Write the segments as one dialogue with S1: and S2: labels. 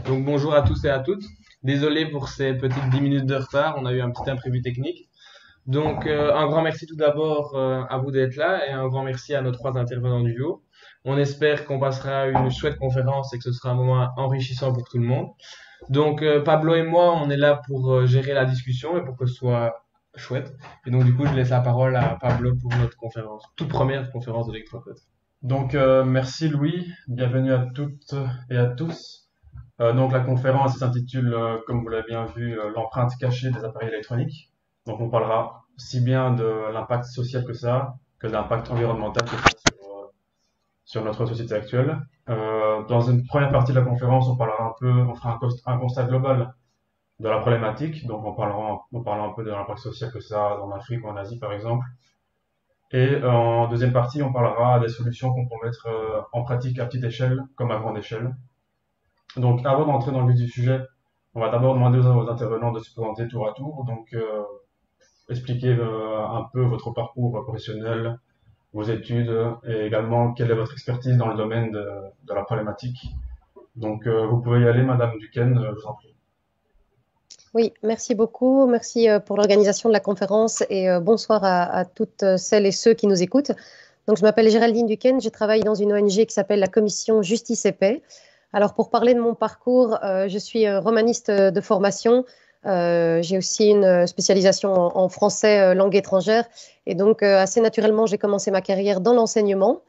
S1: Donc bonjour à tous et à toutes. Désolé pour ces petites 10 minutes de retard, on a eu un petit imprévu technique. Donc un grand merci tout d'abord à vous d'être là et un grand merci à nos trois intervenants du jour. On espère qu'on passera une chouette conférence et que ce sera un moment enrichissant pour tout le monde. Donc Pablo et moi, on est là pour gérer la discussion et pour que ce soit chouette. Et donc du coup, je laisse la parole à Pablo pour notre conférence, toute première conférence d'Electrocode.
S2: Donc, merci Louis, bienvenue à toutes et à tous. Donc, la conférence s'intitule, comme vous l'avez bien vu, l'empreinte cachée des appareils électroniques. Donc, on parlera si bien de l'impact social que ça a, que de l'impact environnemental que ça a sur notre société actuelle. Dans une première partie de la conférence, on parlera un peu, on fera un constat global de la problématique. Donc, on parlera un peu de l'impact social que ça a en Afrique ou en Asie, par exemple. Et en deuxième partie, on parlera des solutions qu'on peut mettre en pratique à petite échelle comme à grande échelle. Donc, avant d'entrer dans le vif du sujet, on va d'abord demander aux intervenants de se présenter tour à tour. Donc, expliquer un peu votre parcours professionnel, vos études et également quelle est votre expertise dans le domaine de la problématique. Donc, vous pouvez y aller, Madame Duquesne, je vous en prie.
S3: Oui, merci beaucoup. Merci pour l'organisation de la conférence et bonsoir à toutes celles et ceux qui nous écoutent. Donc, je m'appelle Géraldine Duquesne, je travaille dans une ONG qui s'appelle la Commission Justice et Paix. Alors, pour parler de mon parcours, je suis romaniste de formation. J'ai aussi une spécialisation en français langue étrangère. Et donc, assez naturellement, j'ai commencé ma carrière dans l'enseignement.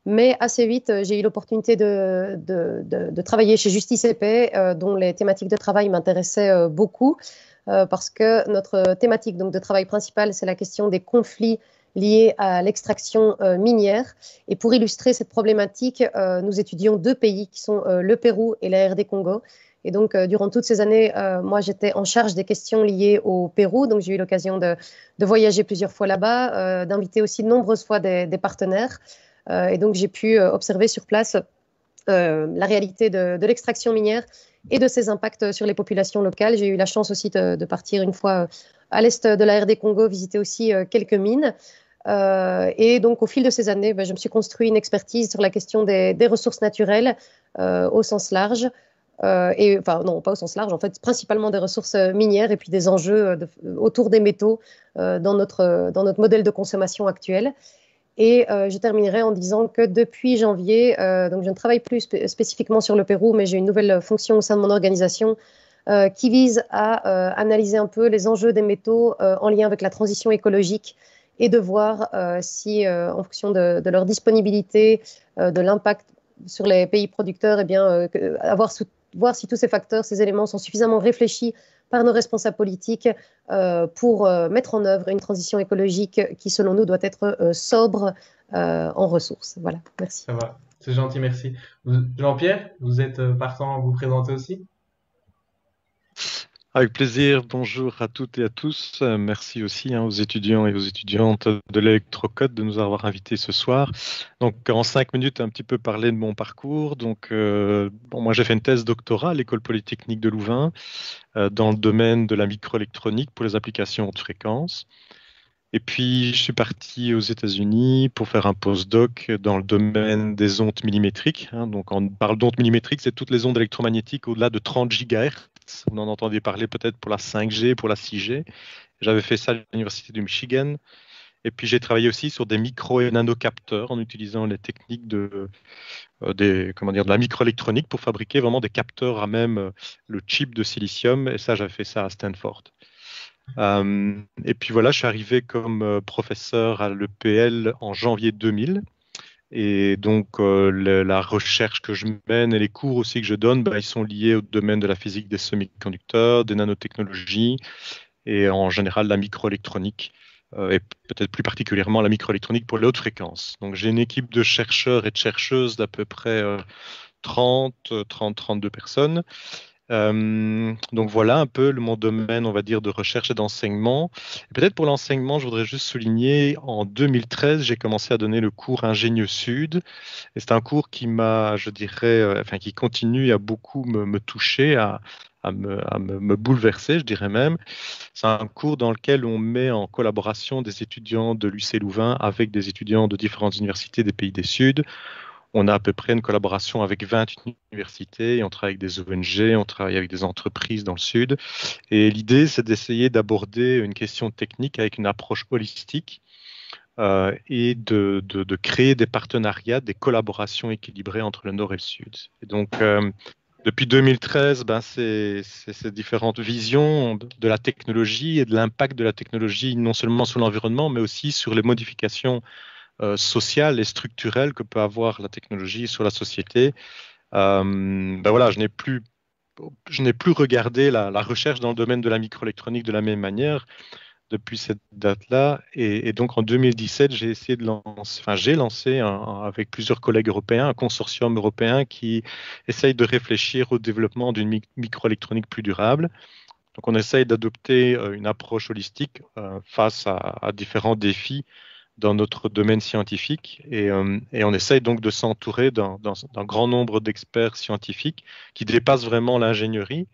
S3: Mais assez vite, j'ai eu l'opportunité de travailler chez Justice et Paix, dont les thématiques de travail m'intéressaient beaucoup, parce que notre thématique donc, de travail principale, c'est la question des conflits liés à l'extraction minière. Et pour illustrer cette problématique, nous étudions deux pays qui sont le Pérou et la RD Congo. Et donc, durant toutes ces années, moi, j'étais en charge des questions liées au Pérou. Donc, j'ai eu l'occasion de voyager plusieurs fois là-bas, d'inviter aussi de nombreuses fois des partenaires. Et donc, j'ai pu observer sur place la réalité de l'extraction minière et de ses impacts sur les populations locales. J'ai eu la chance aussi de partir une fois à l'est de la RD Congo, visiter aussi quelques mines. Et donc, au fil de ces années, je me suis construit une expertise sur la question des ressources naturelles au sens large. Et enfin, non, pas au sens large, en fait, principalement des ressources minières et puis des enjeux autour des métaux dans notre modèle de consommation actuel. Et je terminerai en disant que depuis janvier, donc je ne travaille plus spécifiquement sur le Pérou, mais j'ai une nouvelle fonction au sein de mon organisation qui vise à analyser un peu les enjeux des métaux en lien avec la transition écologique et de voir si, en fonction de leur disponibilité, de l'impact sur les pays producteurs, eh bien, voir si tous ces facteurs, ces éléments sont suffisamment réfléchis par nos responsables politiques pour mettre en œuvre une transition écologique qui, selon nous, doit être sobre en ressources. Voilà, merci.
S1: Ça va, c'est gentil, merci. Jean-Pierre, vous êtes partant à vous présenter aussi?
S4: Avec plaisir, bonjour à toutes et à tous. Merci aussi aux étudiants et aux étudiantes de l'Electrocode de nous avoir invités ce soir. Donc, en 5 minutes, un petit peu parler de mon parcours. Donc, moi, j'ai fait une thèse doctorat à l'École polytechnique de Louvain dans le domaine de la microélectronique pour les applications haute fréquence. Et puis, je suis parti aux États-Unis pour faire un postdoc dans le domaine des ondes millimétriques. Donc, on parle d'ondes millimétriques, c'est toutes les ondes électromagnétiques au-delà de 30 GHz. Vous en entendez parler peut-être pour la 5G, pour la 6G. J'avais fait ça à l'Université du Michigan. Et puis, j'ai travaillé aussi sur des micro et nanocapteurs en utilisant les techniques de la microélectronique pour fabriquer vraiment des capteurs à même le chip de silicium. Et ça, j'avais fait ça à Stanford. Et puis voilà, je suis arrivé comme professeur à l'EPL en janvier 2000. Et donc, la recherche que je mène et les cours aussi que je donne, ils sont liés au domaine de la physique des semi-conducteurs, des nanotechnologies et en général la microélectronique et peut-être plus particulièrement la microélectronique pour les hautes fréquences. Donc, j'ai une équipe de chercheurs et de chercheuses d'à peu près 32 personnes. Donc voilà un peu mon domaine, on va dire, de recherche et d'enseignement. Et peut-être pour l'enseignement, je voudrais juste souligner, en 2013, j'ai commencé à donner le cours Ingénieux Sud. Et c'est un cours qui m'a, je dirais, enfin qui continue à beaucoup me toucher, à me bouleverser, je dirais même. C'est un cours dans lequel on met en collaboration des étudiants de l'UC Louvain avec des étudiants de différentes universités des pays des Suds. on a à peu près une collaboration avec 20 universités, on travaille avec des ONG, on travaille avec des entreprises dans le sud. Et l'idée, c'est d'essayer d'aborder une question technique avec une approche holistique et de créer des partenariats, des collaborations équilibrées entre le nord et le sud. Et donc, depuis 2013, c'est ces différentes visions de la technologie et de l'impact de la technologie, non seulement sur l'environnement, mais aussi sur les modifications sociales et structurelles que peut avoir la technologie sur la société. Voilà, je n'ai plus regardé la recherche dans le domaine de la microélectronique de la même manière depuis cette date-là. Et donc en 2017, j'ai essayé de lancer, enfin j'ai lancé avec plusieurs collègues européens un consortium européen qui essaye de réfléchir au développement d'une microélectronique plus durable. Donc on essaye d'adopter une approche holistique face à différents défis dans notre domaine scientifique et on essaye donc de s'entourer d'un grand nombre d'experts scientifiques qui dépassent vraiment l'ingénierie.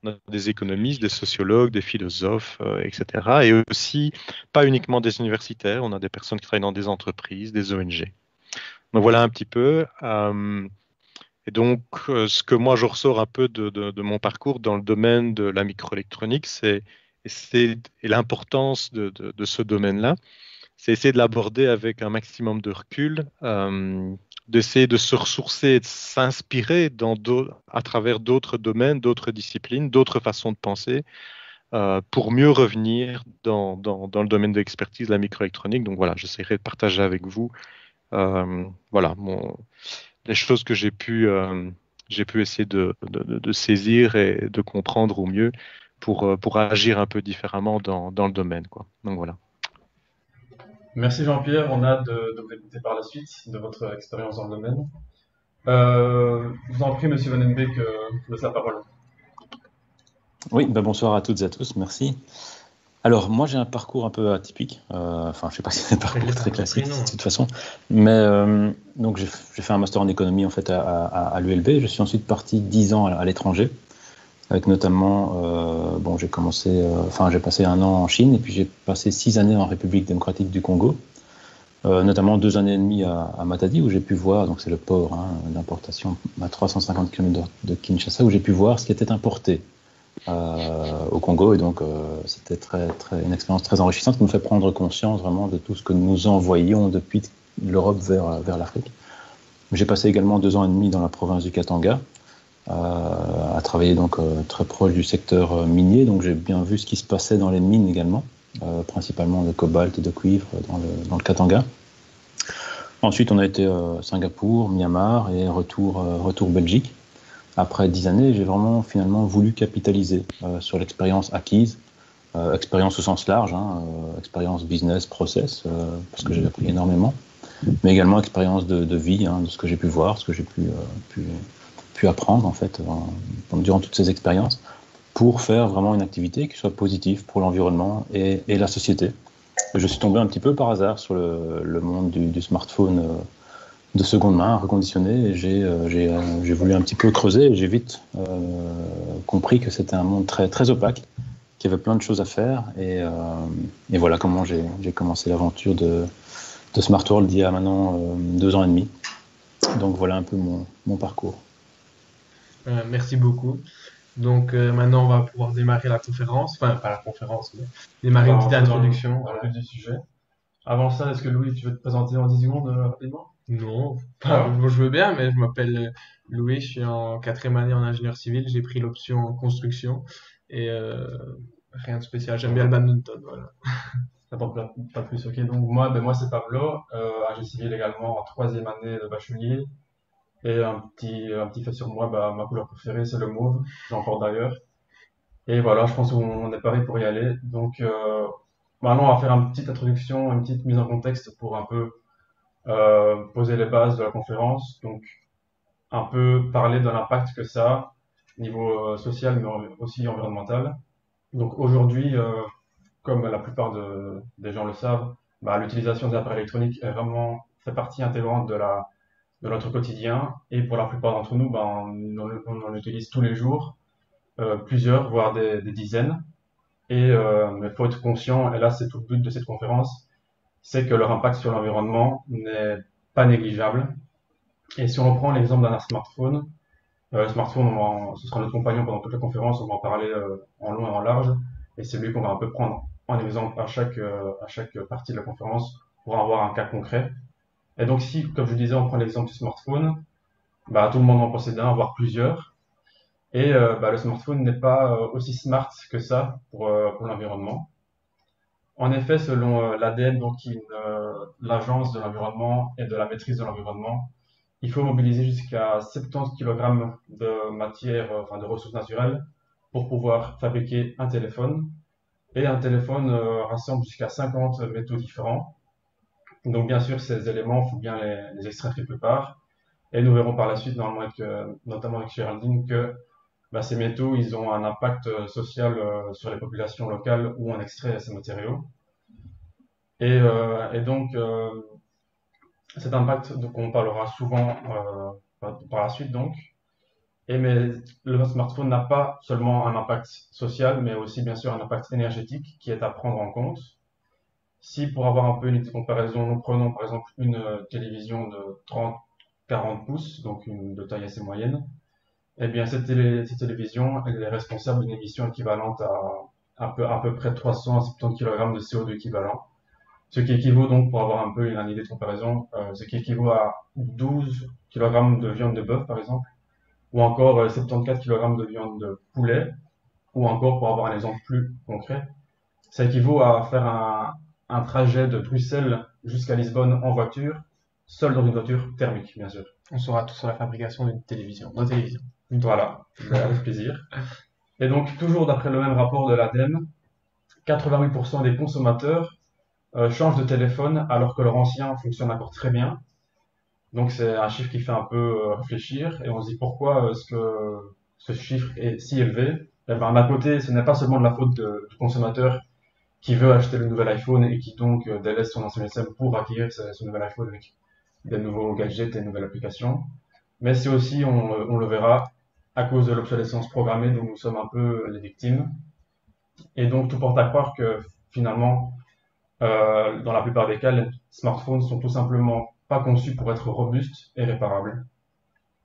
S4: On a des économistes, des sociologues, des philosophes, etc. Et aussi, pas uniquement des universitaires, on a des personnes qui travaillent dans des entreprises, des ONG. Donc voilà un petit peu. Et donc, ce que moi je ressors un peu de mon parcours dans le domaine de la microélectronique, c'est l'importance de ce domaine-là, c'est essayer de l'aborder avec un maximum de recul, d'essayer de se ressourcer et de s'inspirer à travers d'autres domaines, d'autres disciplines, d'autres façons de penser, pour mieux revenir dans le domaine de l'expertise de la microélectronique. Donc voilà, j'essaierai de partager avec vous voilà, les choses que j'ai pu essayer de saisir et de comprendre au mieux pour agir un peu différemment dans le domaine, quoi. Donc voilà.
S2: Merci Jean-Pierre, on a hâte de vous écouter par la suite de votre expérience dans le domaine. Je vous en prie, Monsieur Van Embeek, je vous laisse la parole.
S5: Oui, bonsoir à toutes et à tous, merci. Alors, moi j'ai un parcours un peu atypique, enfin je ne sais pas si c'est un parcours très classique de toute façon, mais donc j'ai fait un master en économie en fait à l'ULB, je suis ensuite parti 10 ans à l'étranger, avec notamment, j'ai passé 1 an en Chine et puis j'ai passé 6 années en République démocratique du Congo, notamment 2 années et demie à Matadi où j'ai pu voir, donc c'est le port d'importation à 350 km de Kinshasa, où j'ai pu voir ce qui était importé au Congo, et donc c'était une expérience très enrichissante qui nous fait prendre conscience vraiment de tout ce que nous envoyons depuis l'Europe vers l'Afrique. J'ai passé également 2 ans et demi dans la province du Katanga, à travailler donc très proche du secteur minier, donc j'ai bien vu ce qui se passait dans les mines également, principalement de cobalt et de cuivre dans le Katanga. Ensuite on a été Singapour, Myanmar et retour Belgique. Après 10 années, j'ai vraiment finalement voulu capitaliser sur l'expérience acquise, expérience au sens large, expérience business, process, parce que j'ai appris énormément, mais également expérience de vie, de ce que j'ai pu voir, ce que j'ai pu apprendre en fait durant toutes ces expériences, pour faire vraiment une activité qui soit positive pour l'environnement et la société. Je suis tombé un petit peu par hasard sur le monde du smartphone de seconde main, reconditionné, et j'ai voulu un petit peu creuser, et j'ai vite compris que c'était un monde très, très opaque, qu'il y avait plein de choses à faire, et voilà comment j'ai commencé l'aventure de Smart World il y a maintenant 2 ans et demi. Donc voilà un peu mon parcours.
S1: Merci beaucoup. Donc maintenant on va pouvoir démarrer la conférence, enfin pas la conférence, mais démarrer une petite introduction
S2: du sujet. Avant ça, est-ce que Louis, tu veux te présenter en 10 secondes rapidement?
S1: Non, je veux bien, mais je m'appelle Louis, je suis en 4e année en ingénieur civil, j'ai pris l'option en construction et rien de spécial, j'aime bien le badminton, voilà.
S2: Pas plus, ok. Donc moi c'est Pablo, agent civil également en 3e année de bachelier, et un petit fait sur moi, ma couleur préférée c'est le mauve, j'en porte d'ailleurs. Et voilà, je pense qu'on est paré pour y aller. Donc maintenant on va faire une petite introduction, une petite mise en contexte pour un peu poser les bases de la conférence, donc un peu parler de l'impact que ça a au niveau social mais aussi environnemental. Donc aujourd'hui, comme la plupart des gens le savent, l'utilisation des appareils électroniques fait partie intégrante de notre quotidien, et pour la plupart d'entre nous, on en utilise tous les jours, plusieurs, voire des dizaines. Et il faut être conscient, et là c'est tout le but de cette conférence, c'est que leur impact sur l'environnement n'est pas négligeable. Et si on reprend l'exemple d'un smartphone, le smartphone, ce sera notre compagnon pendant toute la conférence, on va en parler en long et en large, et c'est lui qu'on va un peu prendre en exemple à chaque partie de la conférence pour avoir un cas concret. Et donc si, comme je disais, on prend l'exemple du smartphone, bah, tout le monde en possède un, voire plusieurs, et bah, le smartphone n'est pas aussi smart que ça pour l'environnement. En effet, selon l'ADN, donc l'Agence de l'environnement et de la maîtrise de l'environnement, il faut mobiliser jusqu'à 70 kg de matière, enfin de ressources naturelles, pour pouvoir fabriquer un téléphone. Et un téléphone rassemble jusqu'à 50 métaux différents. Donc bien sûr, ces éléments, il faut bien les extraire quelque part. Et nous verrons par la suite, notamment avec Géraldine, que bah, ces métaux, ils ont un impact social sur les populations locales où on extrait ces matériaux. Et donc, cet impact, donc, on parlera souvent par la suite, donc. Mais le smartphone n'a pas seulement un impact social, mais aussi bien sûr un impact énergétique qui est à prendre en compte. Si pour avoir un peu une unité de comparaison, nous prenons par exemple une télévision de 30-40 pouces, donc de taille assez moyenne, eh bien cette télévision, elle est responsable d'une émission équivalente à peu près 370 kg de CO2 équivalent. Ce qui équivaut donc, pour avoir un peu une idée de comparaison, ce qui équivaut à 12 kg de viande de bœuf par exemple, ou encore 74 kg de viande de poulet, ou encore, pour avoir un exemple plus concret, ça équivaut à faire un trajet de Bruxelles jusqu'à Lisbonne en voiture, seul dans une voiture thermique, bien sûr.
S1: On saura tout sur la fabrication d'une télévision. De télévision.
S2: Voilà, avec plaisir. Et donc, toujours d'après le même rapport de l'ADEME, 88% des consommateurs changent de téléphone alors que leur ancien fonctionne encore très bien. Donc c'est un chiffre qui fait un peu réfléchir et on se dit pourquoi est-ce que ce chiffre est si élevé. Eh ben, d'un côté, ce n'est pas seulement de la faute du consommateur qui veut acheter le nouvel iPhone et qui donc délaisse son ancien GSM pour acquérir ce nouvel iPhone avec des nouveaux gadgets et de nouvelles applications. Mais c'est aussi, on le verra, à cause de l'obsolescence programmée dont nous sommes un peu les victimes. Et donc tout porte à croire que finalement, dans la plupart des cas, les smartphones sont tout simplement pas conçus pour être robustes et réparables.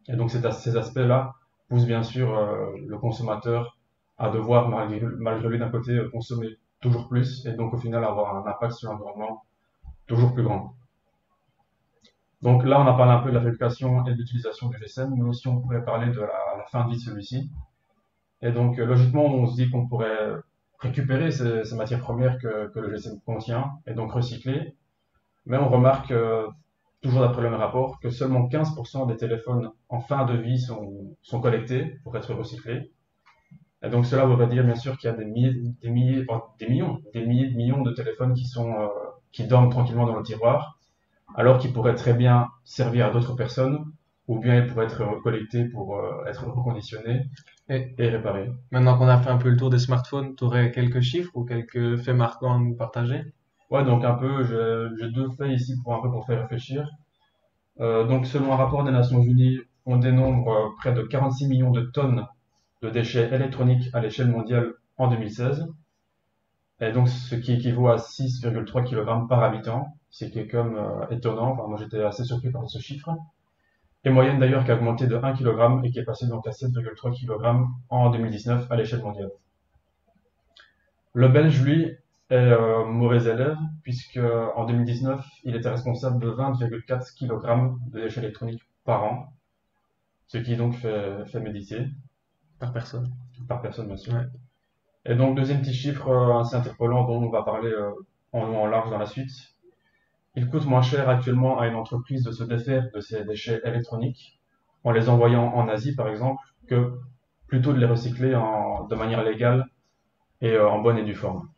S2: Et donc ces aspects-là poussent bien sûr le consommateur à devoir, malgré lui d'un côté, consommer toujours plus et donc au final avoir un impact sur l'environnement toujours plus grand. Donc là, on a parlé un peu de la fabrication et de l'utilisation du GSM, mais aussi on pourrait parler de la fin de vie de celui-ci. Et donc logiquement, on se dit qu'on pourrait récupérer ces matières premières que le GSM contient et donc recycler. Mais on remarque, toujours d'après le même rapport, que seulement 15% des téléphones en fin de vie sont collectés pour être recyclés. Et donc cela voudrait dire bien sûr qu'il y a des milliers de millions de téléphones qui dorment tranquillement dans le tiroir, alors qu'ils pourraient très bien servir à d'autres personnes, ou bien ils pourraient être collectés pour être reconditionnés et réparés.
S1: Maintenant qu'on a fait un peu le tour des smartphones, tu aurais quelques chiffres ou quelques faits marquants à nous partager?
S2: Ouais, donc un peu, j'ai deux faits ici pour faire réfléchir. Donc selon un rapport des Nations Unies, on dénombre près de 46 millions de tonnes de déchets électroniques à l'échelle mondiale en 2016. Et donc ce qui équivaut à 6,3 kg par habitant, ce qui est comme étonnant. Enfin, moi j'étais assez surpris par ce chiffre. Et moyenne d'ailleurs qui a augmenté de 1 kg et qui est passée donc à 7,3 kg en 2019 à l'échelle mondiale. Le Belge, lui, est mauvais élève, puisque en 2019, il était responsable de 20,4 kg de déchets électroniques par an, ce qui donc fait méditer.
S1: Par personne.
S2: Par personne, bien sûr.
S1: Ouais.
S2: Et donc, deuxième petit chiffre assez interpellant dont on va parler en long en large dans la suite. Il coûte moins cher actuellement à une entreprise de se défaire de ces déchets électroniques en les envoyant en Asie, par exemple, que plutôt de les recycler de manière légale et en bonne et due forme.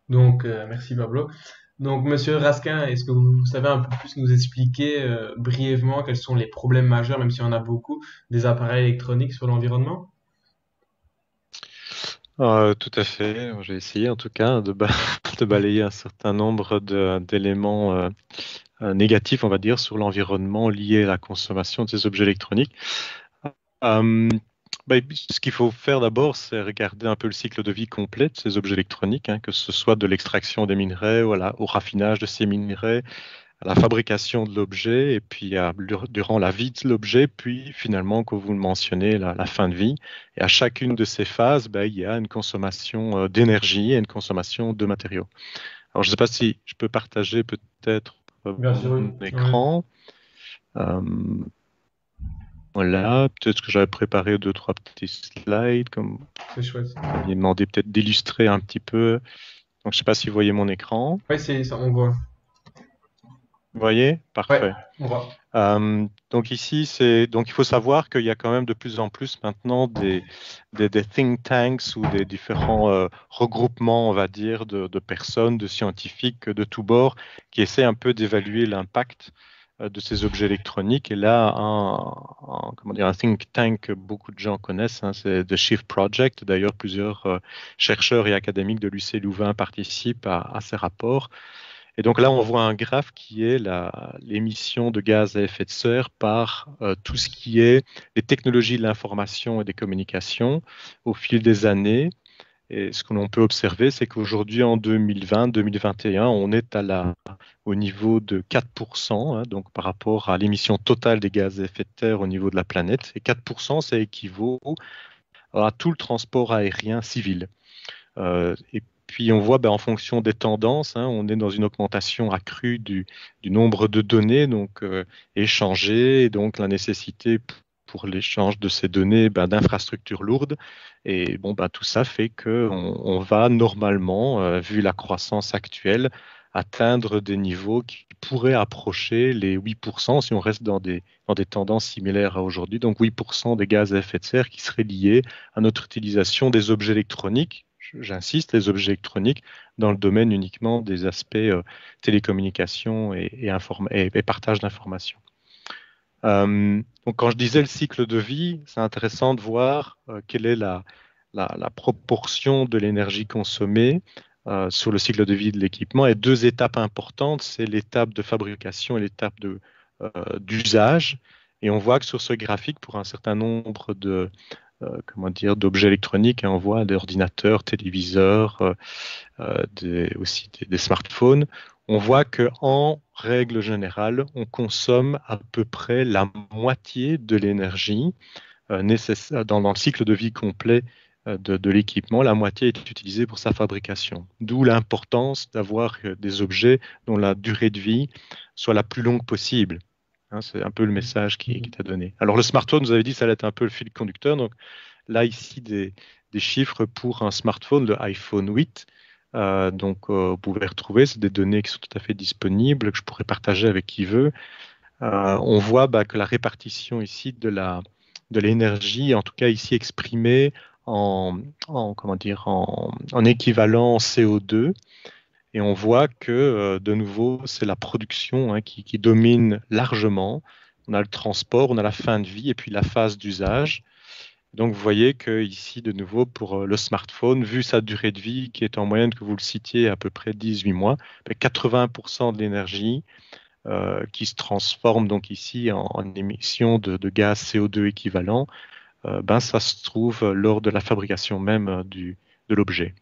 S1: Donc, merci Pablo. Donc, Monsieur Raskin, est-ce que vous savez un peu plus nous expliquer brièvement quels sont les problèmes majeurs, même s'il y en a beaucoup, des appareils électroniques sur l'environnement?
S4: Tout à fait. J'ai essayé en tout cas de balayer un certain nombre d'éléments négatifs, on va dire, sur l'environnement lié à la consommation de ces objets électroniques. Ce qu'il faut faire d'abord, c'est regarder un peu le cycle de vie complet de ces objets électroniques, que ce soit de l'extraction des minerais, voilà, au raffinage de ces minerais, à la fabrication de l'objet et puis durant la vie de l'objet, puis finalement, comme vous le mentionnez, la fin de vie. Et à chacune de ces phases, il y a une consommation d'énergie et une consommation de matériaux. Alors, je ne sais pas si je peux partager peut-être
S2: Bien sûr, oui.
S4: mon écran. Voilà, peut-être que j'avais préparé 2-3 petits slides, comme
S1: C'est chouette.
S4: vous m'aviez demandé peut-être d'illustrer un petit peu. Donc, je ne sais pas si vous voyez mon écran.
S1: Oui, c'est ça, on voit.
S4: Vous voyez? Parfait.
S1: Ouais, on voit.
S4: Donc ici, donc il faut savoir qu'il y a quand même de plus en plus maintenant des think tanks ou des différents regroupements, on va dire, de personnes, de scientifiques de tous bords qui essaient un peu d'évaluer l'impact de ces objets électroniques. Et là, comment dire, un think tank que beaucoup de gens connaissent, c'est The Shift Project. D'ailleurs, plusieurs chercheurs et académiques de l'UC Louvain participent à ces rapports. Et donc là, on voit un graphe qui est l'émission de gaz à effet de serre par tout ce qui est les technologies de l'information et des communications au fil des années. Et ce que l'on peut observer, c'est qu'aujourd'hui, en 2020-2021, on est au niveau de 4%, donc par rapport à l'émission totale des gaz à effet de serre au niveau de la planète. Et 4%, ça équivaut à tout le transport aérien civil. Et puis on voit en fonction des tendances, on est dans une augmentation accrue du nombre de données donc échangées, et donc la nécessité pour l'échange de ces données d'infrastructures lourdes. Et tout ça fait qu'on va normalement, vu la croissance actuelle, atteindre des niveaux qui pourraient approcher les 8% si on reste dans des tendances similaires à aujourd'hui. Donc 8% des gaz à effet de serre qui seraient liés à notre utilisation des objets électroniques. J'insiste, les objets électroniques dans le domaine uniquement des aspects télécommunications et partage d'informations. Donc quand je disais le cycle de vie, c'est intéressant de voir quelle est la proportion de l'énergie consommée sur le cycle de vie de l'équipement. Et deux étapes importantes, c'est l'étape de fabrication et l'étape d'usage. Et on voit que sur ce graphique, pour un certain nombre d'objets électroniques, on voit des ordinateurs, téléviseurs, aussi des smartphones. On voit qu'en règle générale, on consomme à peu près la moitié de l'énergie nécessaire dans le cycle de vie complet de l'équipement. La moitié est utilisée pour sa fabrication. D'où l'importance d'avoir des objets dont la durée de vie soit la plus longue possible. C'est un peu le message qui est donné. Alors le smartphone, vous avez dit, ça allait être un peu le fil conducteur. Donc là, ici, des chiffres pour un smartphone, le iPhone 8. Vous pouvez retrouver, c'est des données qui sont tout à fait disponibles, que je pourrais partager avec qui veut. On voit que la répartition ici de l'énergie, en tout cas ici exprimée en équivalent CO2. Et on voit que, de nouveau, c'est la production qui domine largement. On a le transport, on a la fin de vie et puis la phase d'usage. Donc, vous voyez qu'ici, de nouveau, pour le smartphone, vu sa durée de vie, qui est en moyenne, que vous le citiez, à peu près 18 mois, 80% de l'énergie qui se transforme donc ici en émissions de gaz CO2 équivalent, ça se trouve lors de la fabrication même de l'objet.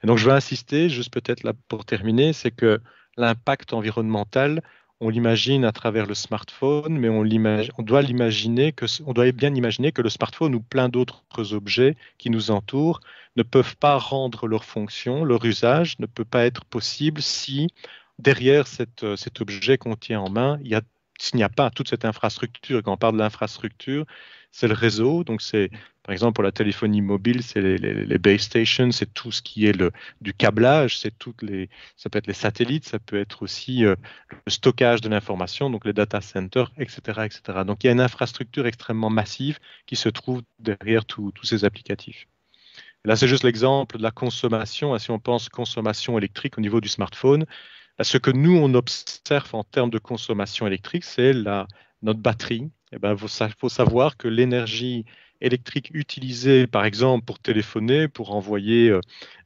S4: Et donc, je vais insister, juste peut-être là pour terminer, c'est que l'impact environnemental, on l'imagine à travers le smartphone, mais on doit bien imaginer que le smartphone ou plein d'autres objets qui nous entourent ne peuvent pas rendre leur fonction, leur usage ne peut pas être possible si derrière cet objet qu'on tient en main, s'il n'y a pas toute cette infrastructure. Quand on parle de l'infrastructure, c'est le réseau. Donc, c'est, par exemple, pour la téléphonie mobile, c'est les base stations, c'est tout ce qui est du câblage, ça peut être les satellites, ça peut être aussi le stockage de l'information, donc les data centers, etc., etc. Donc, il y a une infrastructure extrêmement massive qui se trouve derrière tous ces applicatifs. Et là, c'est juste l'exemple de la consommation. Si on pense consommation électrique au niveau du smartphone, ce que nous, on observe en termes de consommation électrique, c'est notre batterie. Il faut savoir que l'énergie électrique utilisée, par exemple, pour téléphoner, pour envoyer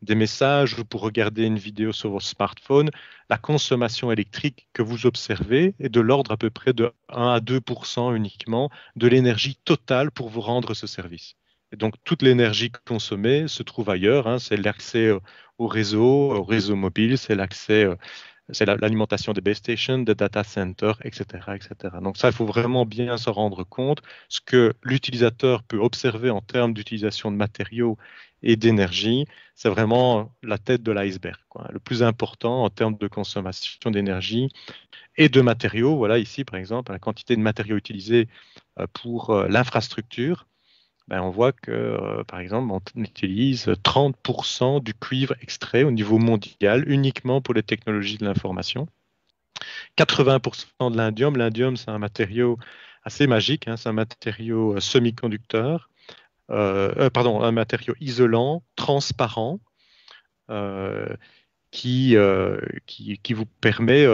S4: des messages ou pour regarder une vidéo sur votre smartphone, la consommation électrique que vous observez est de l'ordre à peu près de 1 à 2% uniquement de l'énergie totale pour vous rendre ce service. Et donc, toute l'énergie consommée se trouve ailleurs. C'est l'accès au réseau mobile, c'est l'accès c'est l'alimentation des base stations, des data centers, etc., etc. Donc ça, il faut vraiment bien se rendre compte ce que l'utilisateur peut observer en termes d'utilisation de matériaux et d'énergie. C'est vraiment la tête de l'iceberg, quoi. Le plus important en termes de consommation d'énergie et de matériaux. Voilà, ici, par exemple, la quantité de matériaux utilisés pour l'infrastructure. Ben, on voit que, par exemple, on utilise 30% du cuivre extrait au niveau mondial uniquement pour les technologies de l'information. 80% de l'indium. L'indium, c'est un matériau assez magique, hein, c'est un matériau semi-conducteur, un matériau isolant, transparent, qui vous permet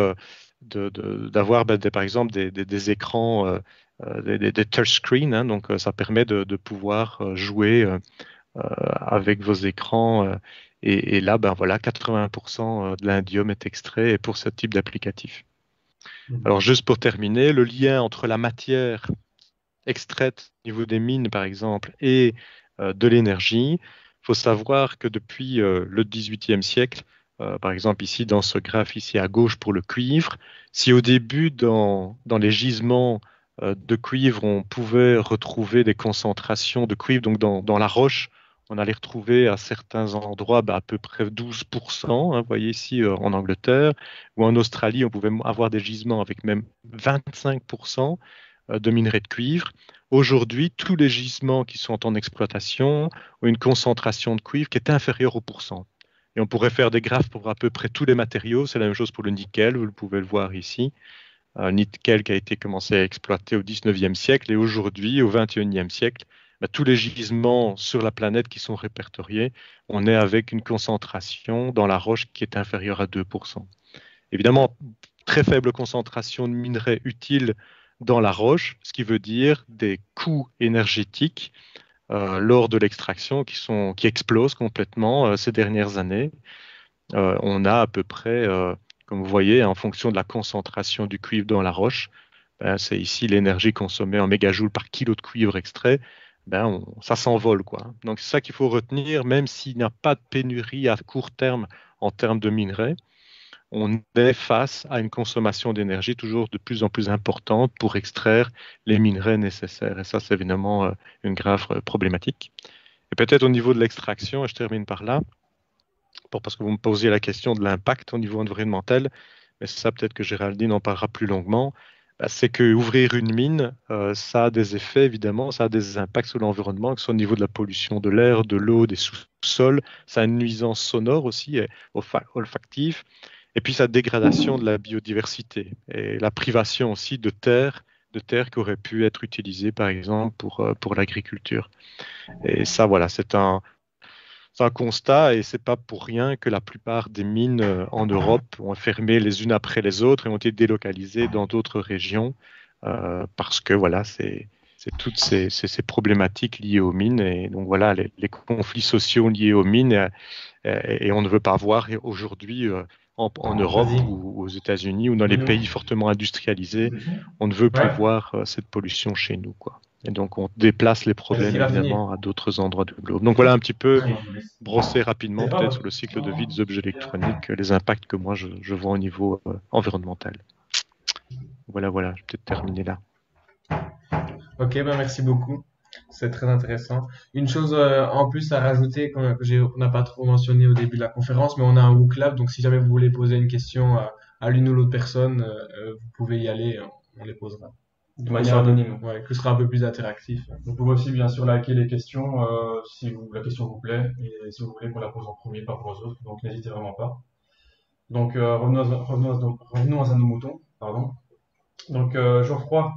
S4: d'avoir, par exemple, des écrans, des touchscreens, hein, donc ça permet de pouvoir jouer avec vos écrans. Et là, ben voilà, 80% de l'indium est extrait pour ce type d'applicatif. Alors, juste pour terminer, le lien entre la matière extraite au niveau des mines, par exemple, et de l'énergie, il faut savoir que depuis le XVIIIe siècle, par exemple ici dans ce graphe ici à gauche pour le cuivre, si au début dans les gisements de cuivre, on pouvait retrouver des concentrations de cuivre, donc dans la roche, on allait retrouver à certains endroits à peu près 12%, hein, vous voyez ici en Angleterre, ou en Australie, on pouvait avoir des gisements avec même 25% de minerais de cuivre. Aujourd'hui, tous les gisements qui sont en exploitation ont une concentration de cuivre qui est inférieure au pourcent. Et on pourrait faire des graphes pour à peu près tous les matériaux. C'est la même chose pour le nickel, vous pouvez le voir ici. Nickel qui a été commencé à exploiter au 19e siècle et aujourd'hui, au 21e siècle, tous les gisements sur la planète qui sont répertoriés, on est avec une concentration dans la roche qui est inférieure à 2%. Évidemment, très faible concentration de minerais utiles dans la roche, ce qui veut dire des coûts énergétiques lors de l'extraction qui explosent complètement ces dernières années. On a à peu près, comme vous voyez, en fonction de la concentration du cuivre dans la roche, c'est ici l'énergie consommée en mégajoules par kilo de cuivre extrait, ça s'envole, quoi. Donc c'est ça qu'il faut retenir, même s'il n'y a pas de pénurie à court terme en termes de minerais, on est face à une consommation d'énergie toujours de plus en plus importante pour extraire les minerais nécessaires. Et ça, c'est évidemment une grave problématique. Et peut-être au niveau de l'extraction, et je termine par là, parce que vous me posiez la question de l'impact au niveau environnemental, mais c'est ça peut-être que Géraldine en parlera plus longuement, c'est qu'ouvrir une mine, ça a des effets, évidemment, ça a des impacts sur l'environnement, que ce soit au niveau de la pollution de l'air, de l'eau, des sous-sols, ça a une nuisance sonore aussi, et olfactive, et puis sa dégradation de la biodiversité et la privation aussi de terres qui auraient pu être utilisées, par exemple, pour l'agriculture. Et ça, voilà, c'est un constat et c'est pas pour rien que la plupart des mines en Europe ont fermé les unes après les autres et ont été délocalisées dans d'autres régions parce que voilà, c'est toutes ces problématiques liées aux mines et donc voilà les conflits sociaux liés aux mines et on ne veut pas voir aujourd'hui en Europe ou aux États-Unis ou dans les pays fortement industrialisés, on ne veut plus voir cette pollution chez nous, quoi. Et donc, on déplace les problèmes, évidemment, à d'autres endroits du globe. Donc, voilà un petit peu brosser rapidement, peut-être, sur le cycle de vie des objets électroniques, les impacts que moi, je vois au niveau environnemental. Voilà, je vais peut-être terminer là.
S1: Ok, merci beaucoup. C'est très intéressant. Une chose en plus à rajouter, qu'on n'a pas trop mentionné au début de la conférence, mais on a un WooClub, donc si jamais vous voulez poser une question à l'une ou l'autre personne, vous pouvez y aller, on les posera.
S2: De manière anonyme.
S1: Ouais, que ce sera un peu plus interactif.
S2: Vous pouvez aussi bien sûr liker les questions si la question vous plaît et si vous voulez qu'on la pose en premier, pas pour les autres, donc n'hésitez vraiment pas. Donc revenons à nos moutons, pardon. Donc Geoffroy,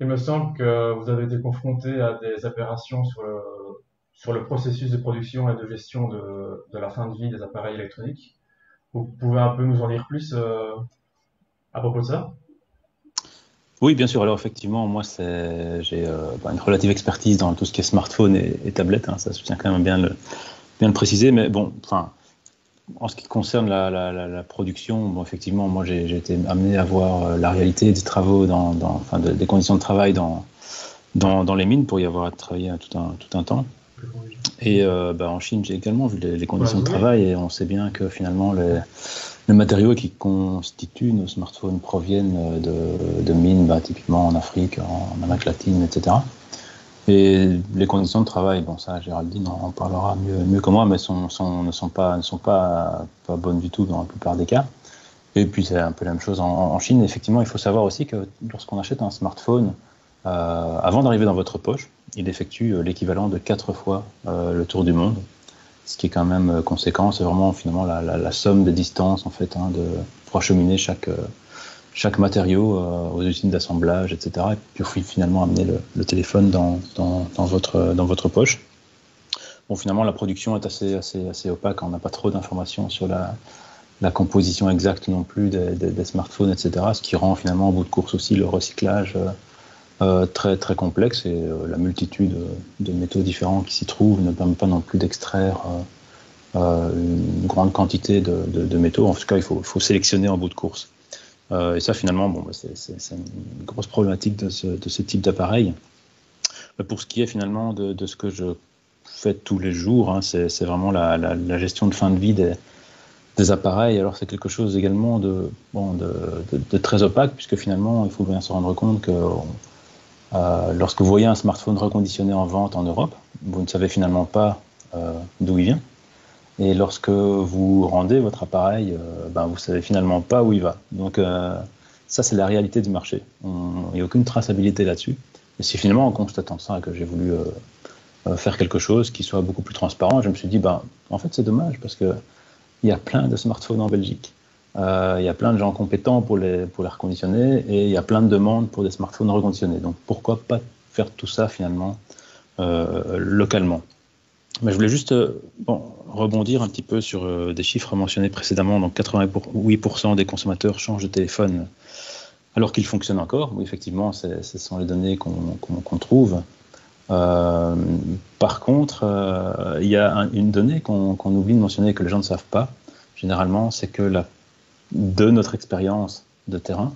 S2: il me semble que vous avez été confronté à des aberrations sur le processus de production et de gestion de la fin de vie des appareils électroniques. Vous pouvez un peu nous en dire plus à propos de ça ?
S5: Oui, bien sûr. Alors effectivement, moi, j'ai une relative expertise dans tout ce qui est smartphone et tablette. Hein, ça se tient quand même bien le préciser. Mais bon, enfin, en ce qui concerne la production, bon, effectivement, moi, j'ai été amené à voir la réalité des travaux, des conditions de travail dans les mines pour y avoir travaillé tout un temps. Et en Chine, j'ai également vu les conditions de travail et on sait bien que finalement Les matériaux qui constituent nos smartphones proviennent de mines, typiquement en Afrique, en Amérique latine, etc. Et les conditions de travail, bon ça Géraldine en parlera mieux que moi, mais ne sont pas bonnes du tout dans la plupart des cas. Et puis c'est un peu la même chose en Chine. Effectivement, il faut savoir aussi que lorsqu'on achète un smartphone, avant d'arriver dans votre poche, il effectue l'équivalent de 4 fois le tour du monde, ce qui est quand même conséquent. C'est vraiment finalement la somme des distances en fait, pour acheminer chaque matériau aux usines d'assemblage, etc. Et puis finalement amener le téléphone dans votre poche. Bon, finalement, la production est assez opaque. On n'a pas trop d'informations sur la composition exacte non plus des smartphones, etc. Ce qui rend finalement en bout de course aussi le recyclage très, très complexe, et la multitude de métaux différents qui s'y trouvent ne permet pas non plus d'extraire une grande quantité de métaux. En tout cas, il faut sélectionner en bout de course. Et ça, finalement, c'est une grosse problématique de ce type d'appareil. Pour ce qui est finalement de ce que je fais tous les jours, hein, c'est vraiment la gestion de fin de vie des appareils. Alors c'est quelque chose également de très opaque, puisque finalement, il faut bien se rendre compte que lorsque vous voyez un smartphone reconditionné en vente en Europe, vous ne savez finalement pas d'où il vient. Et lorsque vous rendez votre appareil, vous ne savez finalement pas où il va. Donc ça, c'est la réalité du marché. Il n'y a aucune traçabilité là-dessus. Et c'est finalement en constatant ça que j'ai voulu faire quelque chose qui soit beaucoup plus transparent. Je me suis dit, en fait, c'est dommage, parce qu'il y a plein de smartphones en Belgique. Il y a plein de gens compétents pour les reconditionner, et il y a plein de demandes pour des smartphones reconditionnés. Donc pourquoi pas faire tout ça finalement localement. Mais je voulais juste rebondir un petit peu sur des chiffres mentionnés précédemment. Donc 88% des consommateurs changent de téléphone alors qu'ils fonctionnent encore. Oui, effectivement, ce sont les données qu'on trouve. Par contre, il y a une donnée qu'on oublie de mentionner, que les gens ne savent pas. Généralement, c'est que de notre expérience de terrain,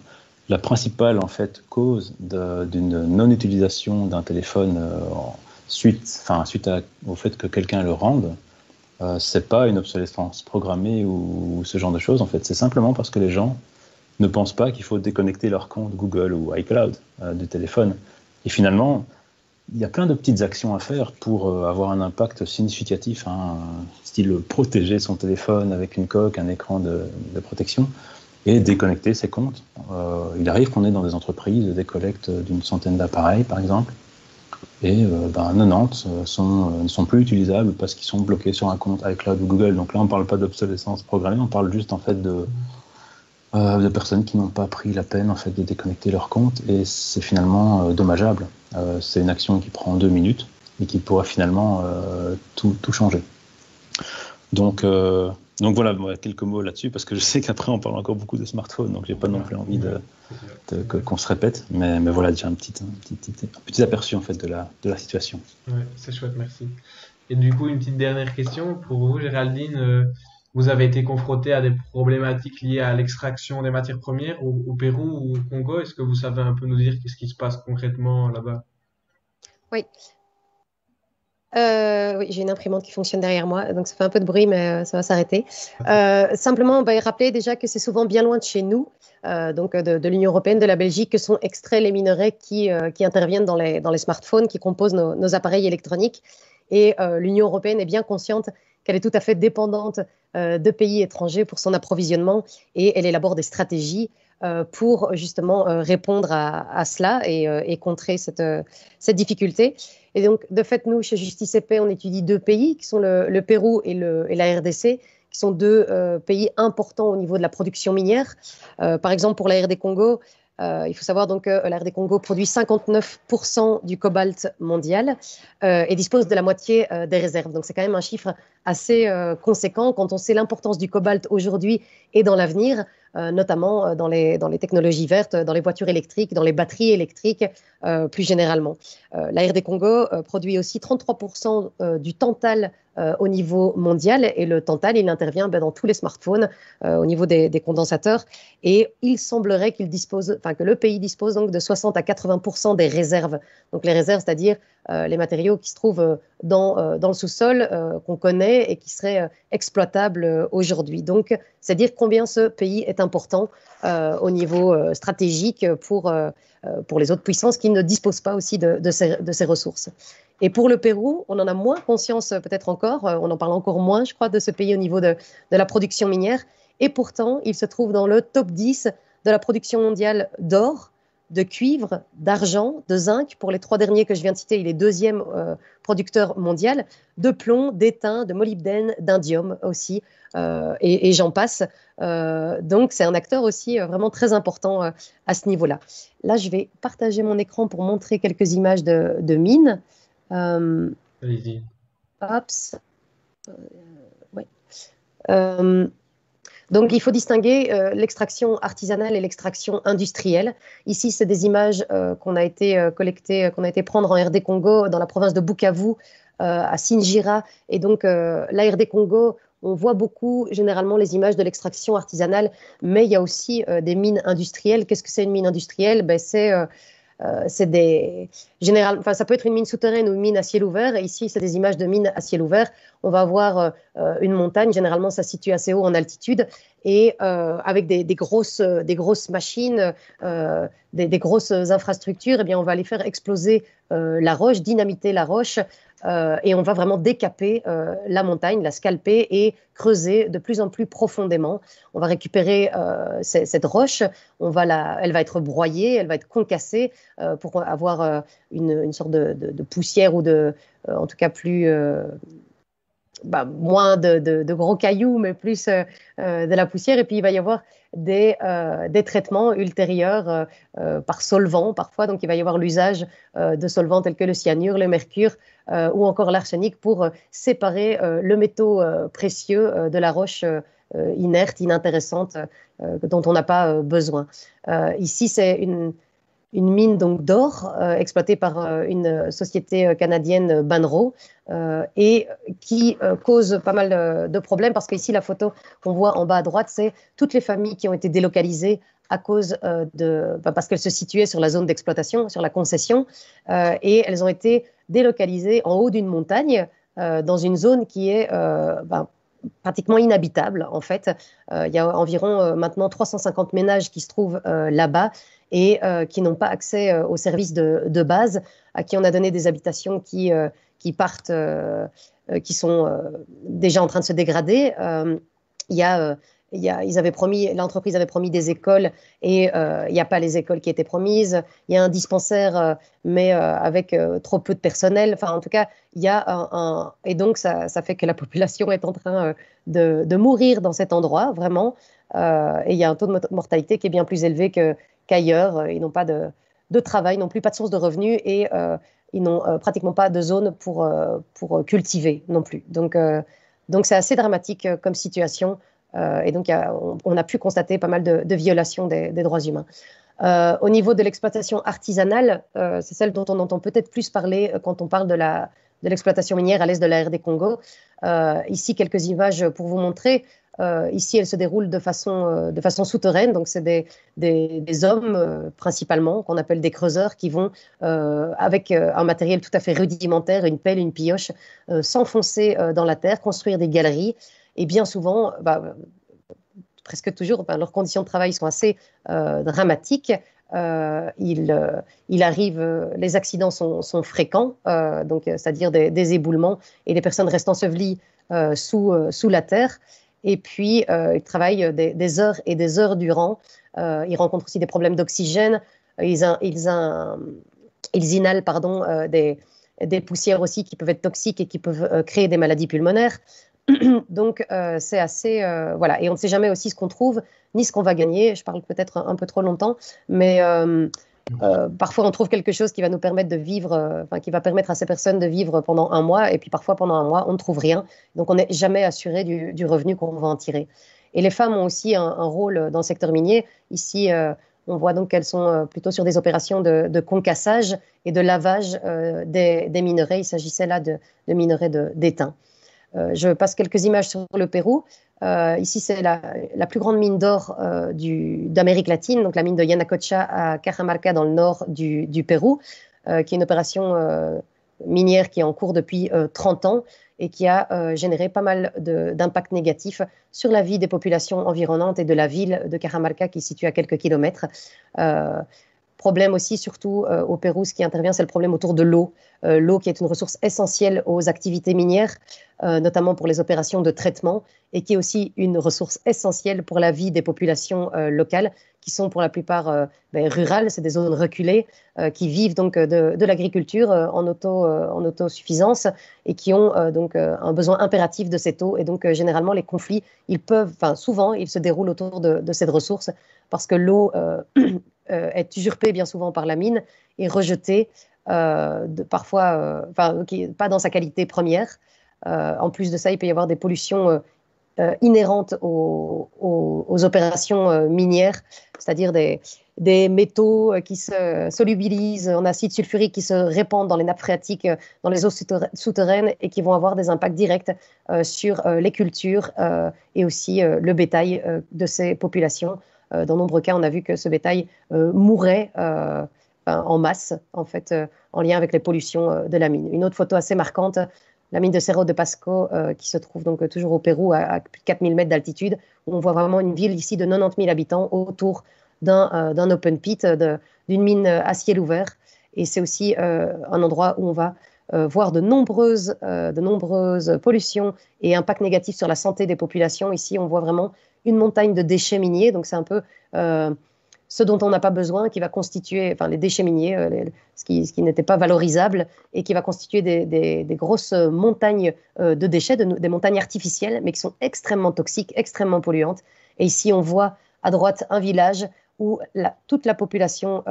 S5: la principale en fait cause d'une non-utilisation d'un téléphone suite au fait que quelqu'un le rende, c'est pas une obsolescence programmée ou ce genre de choses. En fait, c'est simplement parce que les gens ne pensent pas qu'il faut déconnecter leur compte Google ou iCloud du téléphone. Et finalement, il y a plein de petites actions à faire pour avoir un impact significatif, style protéger son téléphone avec une coque, un écran de protection, et déconnecter ses comptes. Il arrive qu'on ait dans des entreprises des collectes d'une centaine d'appareils, par exemple, et 90 ne sont plus utilisables parce qu'ils sont bloqués sur un compte iCloud ou Google. Donc là, on ne parle pas d'obsolescence programmée, on parle juste en fait de personnes qui n'ont pas pris la peine en fait de déconnecter leur compte, et c'est finalement dommageable. C'est une action qui prend 2 minutes et qui pourrait finalement tout changer. Donc voilà, quelques mots là-dessus, parce que je sais qu'après on parle encore beaucoup de smartphones, donc j'ai pas non plus envie qu'on se répète, mais voilà déjà un petit aperçu en fait de la situation.
S1: Ouais, c'est chouette, merci. Et du coup, une petite dernière question pour vous, Géraldine. Vous avez été confronté à des problématiques liées à l'extraction des matières premières au Pérou ou au Congo. Est-ce que vous savez un peu nous dire qu'est-ce qui se passe concrètement là-bas?
S3: Oui. Oui, j'ai une imprimante qui fonctionne derrière moi, donc ça fait un peu de bruit, mais ça va s'arrêter. Simplement, rappeler déjà que c'est souvent bien loin de chez nous, donc de l'Union européenne, de la Belgique, que sont extraits les minerais qui interviennent dans les smartphones, qui composent nos appareils électroniques. Et l'Union européenne est bien consciente qu'elle est tout à fait dépendante de pays étrangers pour son approvisionnement, et elle élabore des stratégies pour justement répondre à cela et contrer cette difficulté. Et donc, de fait, nous, chez Justice EP, on étudie 2 pays, qui sont le Pérou et la RDC, qui sont 2 pays importants au niveau de la production minière. Par exemple, pour la RD Congo, il faut savoir donc que la RD Congo produit 59% du cobalt mondial et dispose de la moitié des réserves. Donc, c'est quand même un chiffre assez conséquent quand on sait l'importance du cobalt aujourd'hui et dans l'avenir, notamment dans les technologies vertes, dans les voitures électriques, dans les batteries électriques, plus généralement. La RD Congo produit aussi 33% du tantal au niveau mondial. Et le Tantal, il intervient dans tous les smartphones au niveau des condensateurs. Et il semblerait que le pays dispose donc de 60 à 80% des réserves. Donc les réserves, c'est-à-dire les matériaux qui se trouvent dans le sous-sol, qu'on connaît et qui seraient exploitables aujourd'hui. Donc, c'est dire combien ce pays est important au niveau stratégique pour les autres puissances qui ne disposent pas aussi de ces ressources. Et pour le Pérou, on en a moins conscience peut-être encore, on en parle encore moins, je crois, de ce pays au niveau de la production minière. Et pourtant, il se trouve dans le top 10 de la production mondiale d'or, de cuivre, d'argent, de zinc. Pour les 3 derniers que je viens de citer, il est 2e producteur mondial, de plomb, d'étain, de molybdène, d'indium aussi, et j'en passe. Donc, c'est un acteur aussi vraiment très important à ce niveau-là. Là, je vais partager mon écran pour montrer quelques images de mines.
S1: Allez-y.
S3: Ouais. Donc, il faut distinguer l'extraction artisanale et l'extraction industrielle. Ici, c'est des images qu'on a été collectées, qu'on a été prendre en RD Congo, dans la province de Bukavu, à Sinjira. Et donc, la RD Congo, on voit beaucoup, généralement, les images de l'extraction artisanale, mais il y a aussi des mines industrielles. Qu'est-ce que c'est une mine industrielle? Ça peut être une mine souterraine ou une mine à ciel ouvert. Et ici, c'est des images de mines à ciel ouvert. On va avoir une montagne. Généralement, ça se situe assez haut en altitude et avec des grosses machines, des grosses infrastructures. Eh bien, on va aller faire exploser la roche, dynamiter la roche. Et on va vraiment décaper la montagne, la scalper et creuser de plus en plus profondément. On va récupérer cette roche, elle va être broyée, elle va être concassée pour avoir une sorte de poussière ou en tout cas plus... moins de gros cailloux, mais plus de la poussière. Et puis, il va y avoir des traitements ultérieurs par solvant parfois. Donc, il va y avoir l'usage de solvants tels que le cyanure, le mercure ou encore l'arsenic pour séparer le métaux précieux de la roche inerte, inintéressante, dont on n'a pas besoin. Ici, c'est une mine donc d'or exploitée par une société canadienne, Banro, et qui cause pas mal de problèmes parce qu'ici la photo qu'on voit en bas à droite, c'est toutes les familles qui ont été délocalisées à cause parce qu'elles se situaient sur la zone d'exploitation, sur la concession, et elles ont été délocalisées en haut d'une montagne dans une zone qui est pratiquement inhabitable en fait. Il y a environ maintenant 350 ménages qui se trouvent là-bas et qui n'ont pas accès aux services de base, à qui on a donné des habitations qui partent, qui sont déjà en train de se dégrader. L'entreprise avait promis des écoles et il n'y a pas les écoles qui étaient promises. Il y a un dispensaire, mais avec trop peu de personnel. Enfin, en tout cas, il y a et donc ça fait que la population est en train de mourir dans cet endroit, vraiment. Et il y a un taux de mortalité qui est bien plus élevé qu'ailleurs. Ils n'ont pas de travail, non plus pas de source de revenus et ils n'ont pratiquement pas de zone pour cultiver non plus. Donc c'est assez dramatique comme situation. Et donc, on a pu constater pas mal de violations des droits humains. Au niveau de l'exploitation artisanale, c'est celle dont on entend peut-être plus parler quand on parle de l'exploitation minière à l'est de la RD Congo. Ici, quelques images pour vous montrer. Ici, elle se déroule de façon souterraine. Donc, c'est des hommes principalement, qu'on appelle des creuseurs, qui vont, avec un matériel tout à fait rudimentaire, une pelle, une pioche, s'enfoncer dans la terre, construire des galeries. Et bien souvent, presque toujours, leurs conditions de travail sont assez dramatiques. Il arrive, les accidents sont fréquents, donc c'est-à-dire des éboulements et des personnes restent ensevelies sous la terre. Et puis, ils travaillent des heures et des heures durant. Ils rencontrent aussi des problèmes d'oxygène. Ils inhalent des poussières aussi qui peuvent être toxiques et qui peuvent créer des maladies pulmonaires. Donc, c'est assez... voilà. Et on ne sait jamais aussi ce qu'on trouve, ni ce qu'on va gagner. Je parle peut-être un peu trop longtemps, mais parfois on trouve quelque chose qui va nous permettre de vivre, qui va permettre à ces personnes de vivre pendant un mois, et puis parfois pendant un mois, on ne trouve rien. Donc, on n'est jamais assuré du revenu qu'on va en tirer. Et les femmes ont aussi un rôle dans le secteur minier. Ici, on voit donc qu'elles sont plutôt sur des opérations de concassage et de lavage des minerais. Il s'agissait là de minerais d'étain. Je passe quelques images sur le Pérou. Ici, c'est la plus grande mine d'or d'Amérique latine, donc la mine de Yanacocha à Cajamarca dans le nord du Pérou, qui est une opération minière qui est en cours depuis 30 ans et qui a généré pas mal d'impacts négatifs sur la vie des populations environnantes et de la ville de Cajamarca qui se situe à quelques kilomètres. Problème aussi, surtout au Pérou, ce qui intervient, c'est le problème autour de l'eau. L'eau qui est une ressource essentielle aux activités minières, notamment pour les opérations de traitement, et qui est aussi une ressource essentielle pour la vie des populations locales, qui sont pour la plupart rurales, c'est des zones reculées, qui vivent donc de l'agriculture en autosuffisance et qui ont donc un besoin impératif de cette eau. Et donc généralement, les conflits, souvent, ils se déroulent autour de cette ressource parce que l'eau est usurpée bien souvent par la mine et rejetée, parfois, pas dans sa qualité première. En plus de ça, il peut y avoir des pollutions inhérentes aux opérations minières, c'est-à-dire des métaux qui se solubilisent en acide sulfurique, qui se répandent dans les nappes phréatiques, dans les eaux souterraines et qui vont avoir des impacts directs sur les cultures et aussi le bétail de ces populations. Dans de nombreux cas, on a vu que ce bétail mourait en masse, en fait, en lien avec les pollutions de la mine. Une autre photo assez marquante, la mine de Cerro de Pasco, qui se trouve donc toujours au Pérou, à plus de 4000 mètres d'altitude, où on voit vraiment une ville ici de 90 000 habitants autour d'un open pit, d'une mine à ciel ouvert. Et c'est aussi un endroit où on va voir de nombreuses pollutions et impacts négatifs sur la santé des populations. Ici, on voit vraiment une montagne de déchets miniers, donc c'est un peu ce dont on n'a pas besoin, qui va constituer, les déchets miniers, ce qui n'était pas valorisable, et qui va constituer des grosses montagnes de déchets, des montagnes artificielles, mais qui sont extrêmement toxiques, extrêmement polluantes. Et ici, on voit à droite un village où toute la population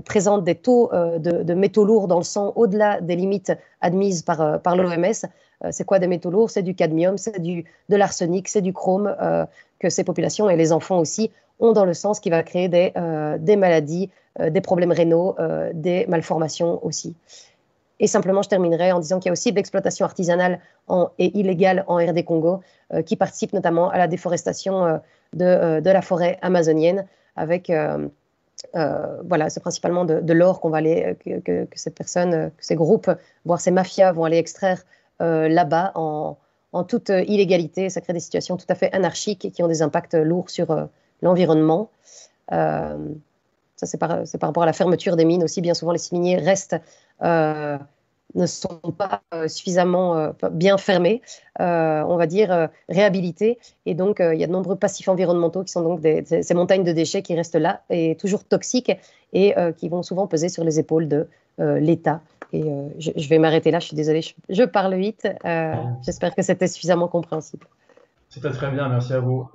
S3: présente des taux de métaux lourds dans le sang au-delà des limites admises par l'OMS. C'est quoi des métaux lourds? C'est du cadmium, c'est de l'arsenic, c'est du chrome que ces populations et les enfants aussi ont dans le sang, ce qui va créer des maladies, des problèmes rénaux, des malformations aussi. Et simplement, je terminerai en disant qu'il y a aussi de l'exploitation artisanale et illégale en RD Congo qui participe notamment à la déforestation de la forêt amazonienne avec... c'est principalement de l'or qu'on va aller, que ces personnes, que ces groupes, voire ces mafias vont aller extraire là-bas en toute illégalité. Ça crée des situations tout à fait anarchiques et qui ont des impacts lourds sur l'environnement. Ça, c'est par rapport à la fermeture des mines aussi. Bien souvent, les miniers ne sont pas suffisamment bien fermés, on va dire réhabilités. Et donc, il y a de nombreux passifs environnementaux qui sont donc ces montagnes de déchets qui restent là et toujours toxiques et qui vont souvent peser sur les épaules de l'État. Et je vais m'arrêter là, je suis désolée, je parle vite. J'espère que c'était suffisamment compréhensible.
S2: C'était très bien, merci à vous.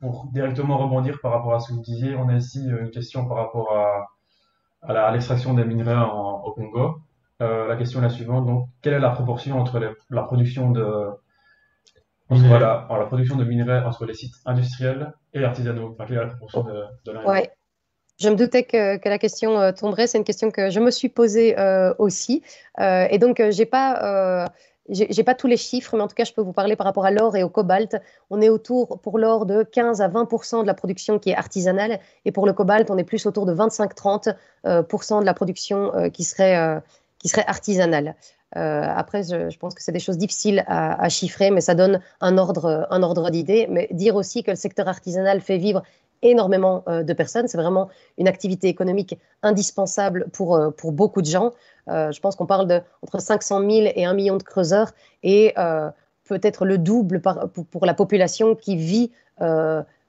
S2: Pour directement rebondir par rapport à ce que vous disiez, on a ici une question par rapport à l'extraction des minerais au Congo. La question est la suivante, donc quelle est la proportion entre la production de minerais entre les sites industriels et artisanaux? Quelle est la proportion de l'un et l'autre?
S3: Je me doutais que la question tomberait. C'est une question que je me suis posée aussi. Et donc, j'ai pas tous les chiffres, mais en tout cas, je peux vous parler par rapport à l'or et au cobalt. On est autour, pour l'or, de 15 à 20% de la production qui est artisanale. Et pour le cobalt, on est plus autour de 25-30% de la production qui serait artisanale. Après, je pense que c'est des choses difficiles à chiffrer, mais ça donne un ordre d'idée. Mais dire aussi que le secteur artisanal fait vivre énormément de personnes. C'est vraiment une activité économique indispensable pour beaucoup de gens. Je pense qu'on parle entre 500 000 et 1 million de creuseurs et peut-être le double pour la population qui vit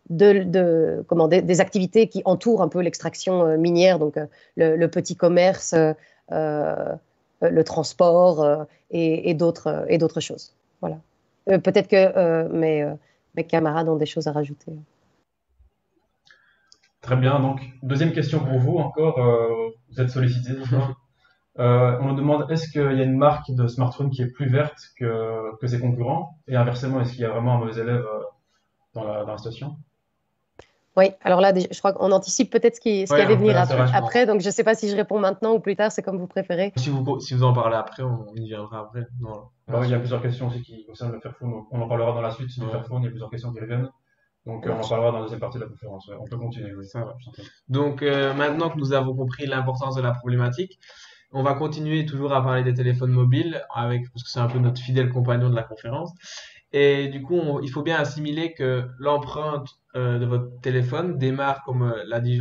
S3: des activités qui entourent un peu l'extraction minière, donc le petit commerce, le transport et d'autres choses. Voilà. Peut-être que mes camarades ont des choses à rajouter.
S2: Très bien, donc deuxième question pour vous encore, vous êtes sollicité ce soir. On nous demande est-ce qu'il y a une marque de smartphone qui est plus verte que ses concurrents? Et inversement, est-ce qu'il y a vraiment un mauvais élève dans la station?
S3: Oui, alors là, je crois qu'on anticipe peut-être ce qui
S1: Ouais,
S3: allait
S1: on fait
S3: venir
S1: la séance, je pense.
S3: après, donc je ne sais pas si je réponds maintenant ou plus tard, c'est comme vous préférez.
S1: Si vous en parlez après, on y viendra après. Non,
S2: Il y a plusieurs questions aussi qui concernent le Fairphone, donc on en parlera dans la suite du
S1: Ouais.
S2: Fairphone, il y a plusieurs questions qui reviennent. Donc on en parlera dans la deuxième partie de la conférence. Ouais. On peut continuer, oui.
S1: Ça va. Donc maintenant que nous avons compris l'importance de la problématique, on va continuer toujours à parler des téléphones mobiles parce que c'est un peu notre fidèle compagnon de la conférence. Et du coup, il faut bien assimiler que l'empreinte de votre téléphone démarre, comme l'a dit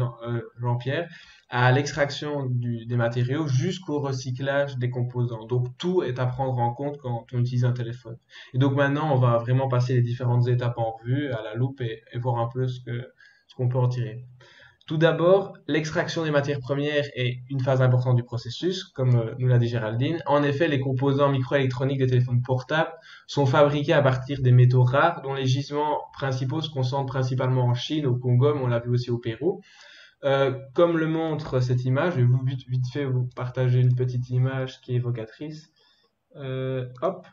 S1: Jean-Pierre, à l'extraction des matériaux jusqu'au recyclage des composants. Donc tout est à prendre en compte quand on utilise un téléphone. Et donc maintenant, on va vraiment passer les différentes étapes en revue à la loupe et voir un peu ce qu'on peut en tirer. Tout d'abord, l'extraction des matières premières est une phase importante du processus, comme nous l'a dit Géraldine. En effet, les composants microélectroniques des téléphones portables sont fabriqués à partir des métaux rares, dont les gisements principaux se concentrent principalement en Chine, au Congo, mais on l'a vu aussi au Pérou. Comme le montre cette image, je vais vite fait vous partager une petite image qui est évocatrice. Hop.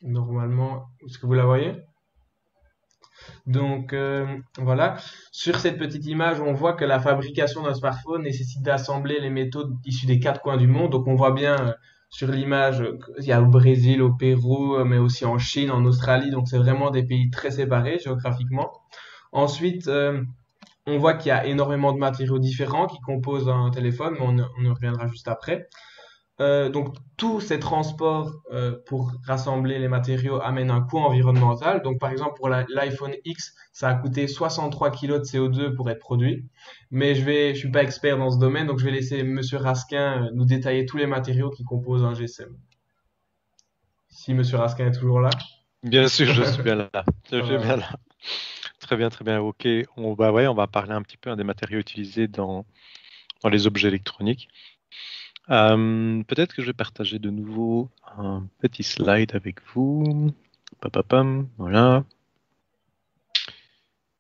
S1: Normalement, est-ce que vous la voyez? Donc voilà, sur cette petite image, on voit que la fabrication d'un smartphone nécessite d'assembler les métaux issus des quatre coins du monde. Donc on voit bien sur l'image qu'il y a au Brésil, au Pérou, mais aussi en Chine, en Australie. Donc c'est vraiment des pays très séparés géographiquement. Ensuite, on voit qu'il y a énormément de matériaux différents qui composent un téléphone, mais on y reviendra juste après. Donc tous ces transports pour rassembler les matériaux amènent un coût environnemental. Donc par exemple pour l'iPhone X, ça a coûté 63 kg de CO2 pour être produit. Mais je suis pas expert dans ce domaine, donc je vais laisser Monsieur Raskin nous détailler tous les matériaux qui composent un GSM. Si Monsieur Raskin est toujours là.
S4: Bien sûr, je suis bien là. Je suis bien là. Très bien, très bien. Ok, on va parler un petit peu des matériaux utilisés dans les objets électroniques. Peut-être que je vais partager de nouveau un petit slide avec vous. Papapam, voilà.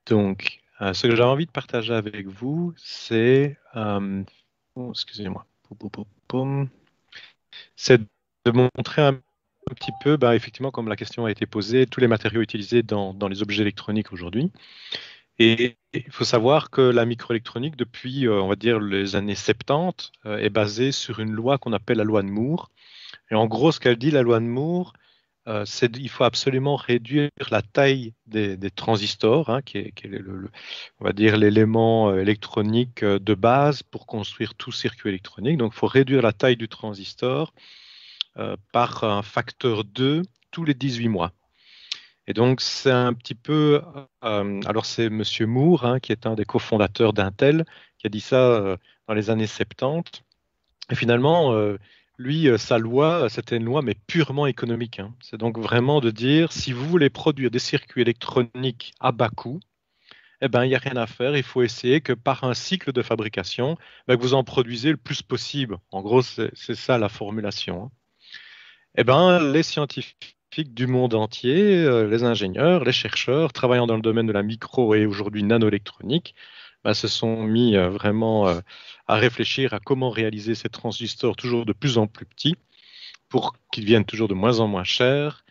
S4: Donc, ce que j'ai envie de partager avec vous, c'est, excusez-moi, c'est de montrer un petit peu, effectivement, comme la question a été posée, tous les matériaux utilisés dans les objets électroniques aujourd'hui. Et il faut savoir que la microélectronique, depuis, on va dire, les années 70, est basée sur une loi qu'on appelle la loi de Moore. Et en gros, ce qu'elle dit, la loi de Moore, c'est qu'il faut absolument réduire la taille des transistors, hein, qui est on va dire, l'élément électronique de base pour construire tout circuit électronique. Donc, il faut réduire la taille du transistor par un facteur 2 tous les 18 mois. Et donc, c'est un petit peu. Alors, c'est Monsieur Moore, hein, qui est un des cofondateurs d'Intel, qui a dit ça dans les années 70. Et finalement, lui, sa loi, c'était une loi, mais purement économique, hein. C'est donc vraiment de dire si vous voulez produire des circuits électroniques à bas coût, eh ben, il n'y a rien à faire. Il faut essayer que par un cycle de fabrication, que vous en produisez le plus possible. En gros, c'est ça la formulation, hein. Eh ben, les scientifiques du monde entier, les ingénieurs, les chercheurs travaillant dans le domaine de la micro et aujourd'hui nanoélectronique, se sont mis vraiment à réfléchir à comment réaliser ces transistors toujours de plus en plus petits pour qu'ils deviennent toujours de moins en moins chers.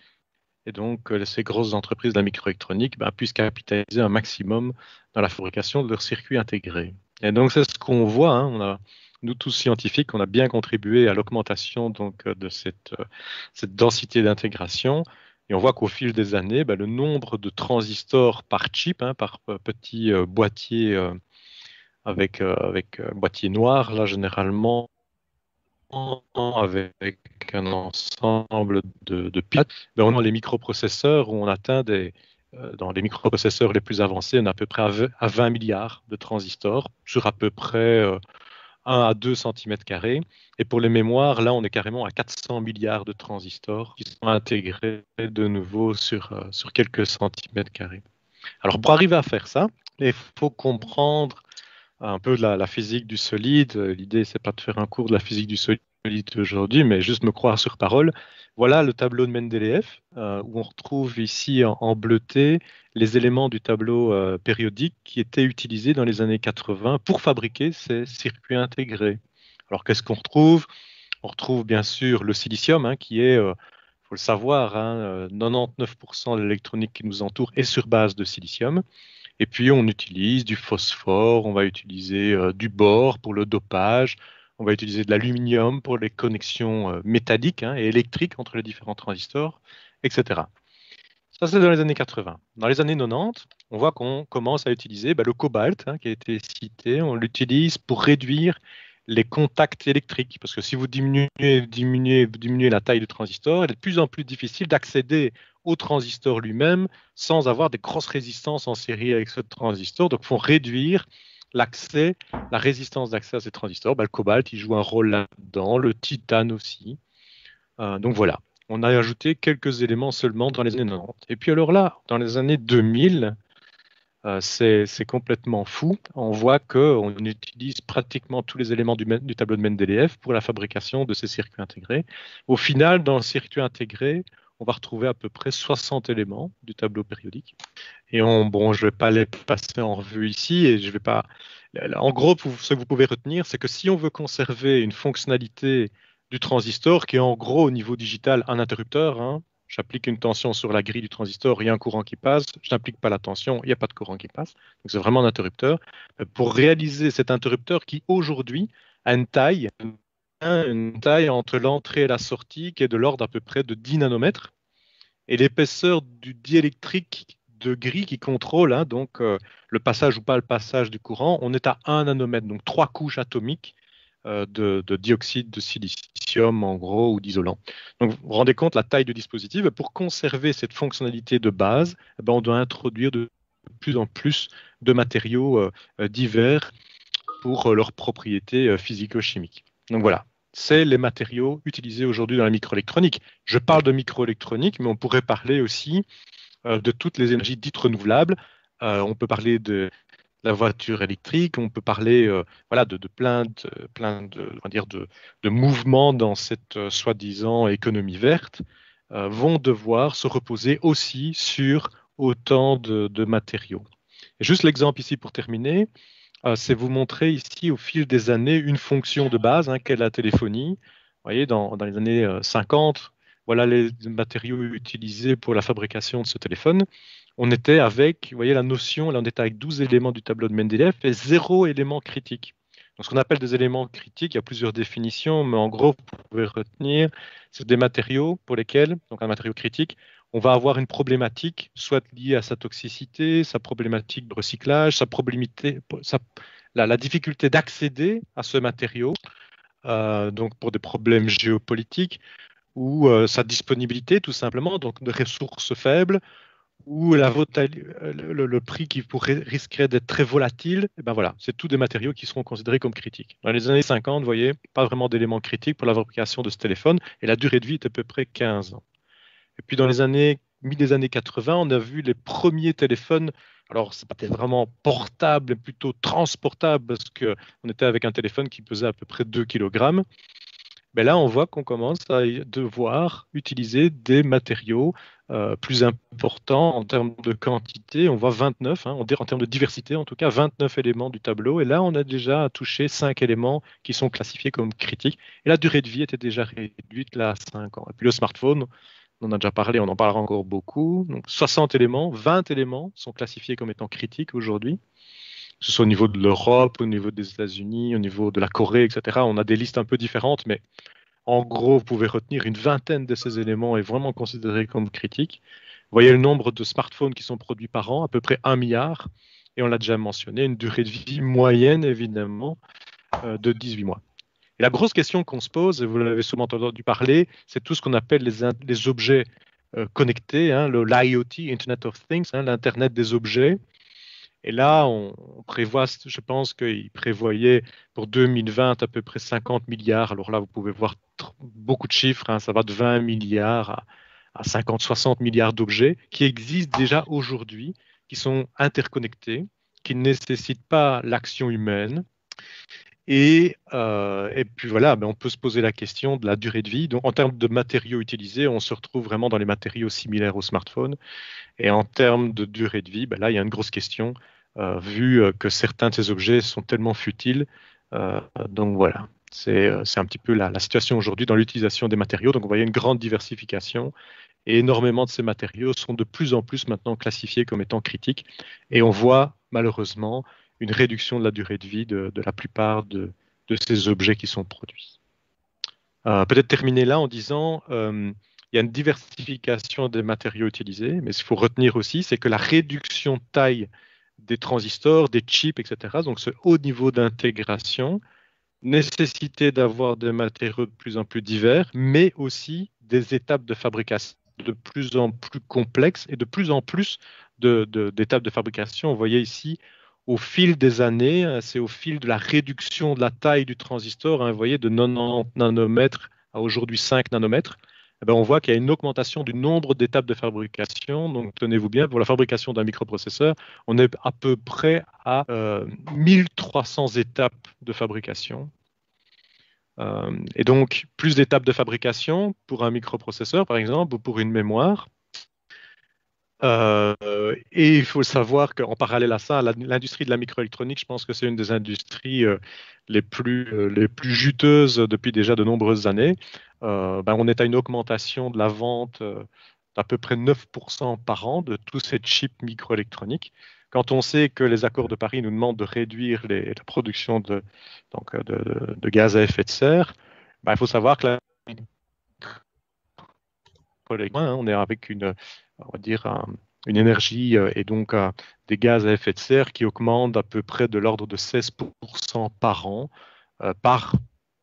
S4: Et donc, ces grosses entreprises de la microélectronique puissent capitaliser un maximum dans la fabrication de leurs circuits intégrés. Et donc, c'est ce qu'on voit, hein. Nous tous scientifiques, on a bien contribué à l'augmentation de cette densité d'intégration. Et on voit qu'au fil des années, le nombre de transistors par chip, hein, par petit boîtier avec boîtier noir, là généralement avec un ensemble de piles, on a les microprocesseurs où on atteint dans les microprocesseurs les plus avancés, on a à peu près à 20 milliards de transistors sur à peu près 1 à 2 cm². Et pour les mémoires, là, on est carrément à 400 milliards de transistors qui sont intégrés de nouveau sur quelques centimètres carrés. Alors, pour arriver à faire ça, il faut comprendre un peu de la physique du solide. L'idée, c'est pas de faire un cours de la physique du solide aujourd'hui, mais juste me croire sur parole. Voilà le tableau de Mendeleïev, où on retrouve ici en bleuté les éléments du tableau périodique qui étaient utilisés dans les années 80 pour fabriquer ces circuits intégrés. Alors, qu'est-ce qu'on retrouve? On retrouve bien sûr le silicium, hein, qui est, faut le savoir, 99% de l'électronique qui nous entoure est sur base de silicium. Et puis on utilise du phosphore, on va utiliser du bore pour le dopage, on va utiliser de l'aluminium pour les connexions métalliques et électriques entre les différents transistors, etc. Ça, c'est dans les années 80. Dans les années 90, on voit qu'on commence à utiliser le cobalt, qui a été cité. On l'utilise pour réduire les contacts électriques. Parce que si vous diminuez la taille du transistor, il est de plus en plus difficile d'accéder au transistor lui-même sans avoir des grosses résistances en série avec ce transistor. Donc, il faut réduire la résistance d'accès à ces transistors. Le cobalt, il joue un rôle là-dedans, le titane aussi. Donc voilà. On a ajouté quelques éléments seulement dans les années 90. Et puis alors là, dans les années 2000, c'est complètement fou. On voit qu'on utilise pratiquement tous les éléments du tableau de Mendeleïev pour la fabrication de ces circuits intégrés. Au final, dans le circuit intégré, on va retrouver à peu près 60 éléments du tableau périodique. Et je ne vais pas les passer en revue ici. Et je vais pas... En gros, ce que vous pouvez retenir, c'est que si on veut conserver une fonctionnalité du transistor, qui est en gros au niveau digital un interrupteur. J'applique une tension sur la grille du transistor, il y a un courant qui passe. Je n'applique pas la tension, il n'y a pas de courant qui passe. Donc c'est vraiment un interrupteur. Pour réaliser cet interrupteur qui aujourd'hui a une taille entre l'entrée et la sortie qui est de l'ordre à peu près de 10 nanomètres. Et l'épaisseur du diélectrique de grille qui contrôle le passage ou pas le passage du courant, on est à 1 nanomètre, donc 3 couches atomiques de dioxyde de silicium en gros ou d'isolant. Donc vous vous rendez compte la taille du dispositif. Pour conserver cette fonctionnalité de base, on doit introduire de plus en plus de matériaux divers pour leurs propriétés physico-chimiques. Donc voilà, c'est les matériaux utilisés aujourd'hui dans la microélectronique. Je parle de microélectronique, mais on pourrait parler aussi de toutes les énergies dites renouvelables. On peut parler de la voiture électrique, on peut parler de plein de mouvements dans cette soi-disant économie verte, vont devoir se reposer aussi sur autant de matériaux. Et juste l'exemple ici pour terminer, c'est vous montrer ici au fil des années une fonction de base qu'est la téléphonie. Vous voyez, dans les années 50, voilà les matériaux utilisés pour la fabrication de ce téléphone. On était avec, vous voyez la notion, là on était avec 12 éléments du tableau de Mendeleïev et 0 élément critique. Donc ce qu'on appelle des éléments critiques, il y a plusieurs définitions, mais en gros, vous pouvez retenir, c'est des matériaux pour lesquels, donc un matériau critique, on va avoir une problématique, soit liée à sa toxicité, sa problématique de recyclage, la difficulté d'accéder à ce matériau, donc pour des problèmes géopolitiques, ou sa disponibilité tout simplement, donc de ressources faibles, ou le prix qui risquerait d'être très volatile, et voilà, c'est tous des matériaux qui seront considérés comme critiques. Dans les années 50, vous voyez, pas vraiment d'éléments critiques pour la fabrication de ce téléphone, et la durée de vie est à peu près 15 ans. Et puis dans les années 80, on a vu les premiers téléphones, alors c'est pas vraiment portable, mais plutôt transportable, parce qu'on était avec un téléphone qui pesait à peu près 2 kg. Mais là, on voit qu'on commence à devoir utiliser des matériaux plus importants en termes de quantité. On voit 29, en termes de diversité, en tout cas 29 éléments du tableau. Et là, on a déjà touché 5 éléments qui sont classifiés comme critiques. Et la durée de vie était déjà réduite là, à 5 ans. Et puis le smartphone, on en a déjà parlé, on en parlera encore beaucoup. Donc 60 éléments, 20 éléments sont classifiés comme étant critiques aujourd'hui. Que ce soit au niveau de l'Europe, au niveau des États-Unis, au niveau de la Corée, etc. On a des listes un peu différentes, mais en gros, vous pouvez retenir une vingtaine de ces éléments est vraiment considéré comme critique. Vous voyez le nombre de smartphones qui sont produits par an, à peu près 1 milliard, et on l'a déjà mentionné, une durée de vie moyenne, évidemment, de 18 mois. Et la grosse question qu'on se pose, et vous l'avez sûrement entendu parler, c'est tout ce qu'on appelle les objets connectés, l'IoT, Internet of Things, l'Internet des objets. Et là, on prévoit, je pense qu'il prévoyait pour 2020 à peu près 50 milliards. Alors là, vous pouvez voir beaucoup de chiffres, ça va de 20 milliards à 50, 60 milliards d'objets qui existent déjà aujourd'hui, qui sont interconnectés, qui ne nécessitent pas l'action humaine. Et puis voilà, on peut se poser la question de la durée de vie. Donc en termes de matériaux utilisés, on se retrouve vraiment dans les matériaux similaires au smartphone. Et en termes de durée de vie, là, il y a une grosse question, vu que certains de ces objets sont tellement futiles. Donc voilà, c'est un petit peu la situation aujourd'hui dans l'utilisation des matériaux. Donc on voyait une grande diversification Et énormément de ces matériaux sont de plus en plus maintenant classifiés comme étant critiques. Et on voit malheureusement une réduction de la durée de vie de la plupart de ces objets qui sont produits. Peut-être terminer là en disant il y a une diversification des matériaux utilisés, mais ce qu'il faut retenir aussi, c'est que la réduction de taille des transistors, des chips, etc., donc ce haut niveau d'intégration, nécessitait d'avoir des matériaux de plus en plus divers, mais aussi des étapes de fabrication de plus en plus complexes et de plus en plus d'étapes de fabrication. Vous voyez ici, au fil des années, c'est au fil de la réduction de la taille du transistor, vous voyez, de 90 nanomètres à aujourd'hui 5 nanomètres, on voit qu'il y a une augmentation du nombre d'étapes de fabrication. Donc, tenez-vous bien, pour la fabrication d'un microprocesseur, on est à peu près à 1300 étapes de fabrication. Et donc, plus d'étapes de fabrication pour un microprocesseur, par exemple, ou pour une mémoire. Et il faut savoir qu'en parallèle à ça, l'industrie de la microélectronique, je pense que c'est une des industries les plus juteuses depuis déjà de nombreuses années. On est à une augmentation de la vente d'à peu près 9% par an de tous ces chips microélectroniques. Quand on sait que les accords de Paris nous demandent de réduire la production de gaz à effet de serre, il faut savoir que on est avec on va dire, une énergie et donc des gaz à effet de serre qui augmentent à peu près de l'ordre de 16% par an par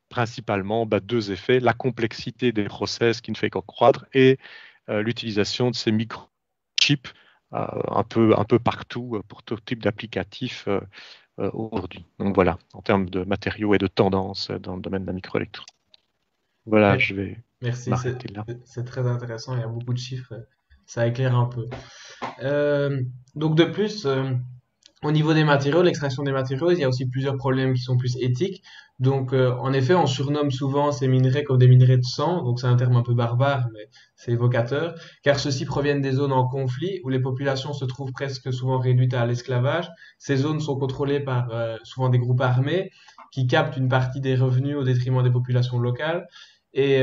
S4: principalement deux effets, la complexité des process qui ne fait qu'accroître et l'utilisation de ces microchips un peu partout pour tout type d'applicatifs aujourd'hui. Donc voilà, en termes de matériaux et de tendances dans le domaine de la microélectronique. Voilà, je vais m'arrêter là.
S1: C'est très intéressant, il y a beaucoup de chiffres, ça éclaire un peu. Donc de plus, au niveau des matériaux, l'extraction des matériaux, il y a aussi plusieurs problèmes qui sont plus éthiques. Donc en effet, on surnomme souvent ces minerais comme des minerais de sang, donc c'est un terme un peu barbare, mais c'est évocateur, car ceux-ci proviennent des zones en conflit où les populations se trouvent presque souvent réduites à l'esclavage. Ces zones sont contrôlées par souvent des groupes armés qui captent une partie des revenus au détriment des populations locales. Et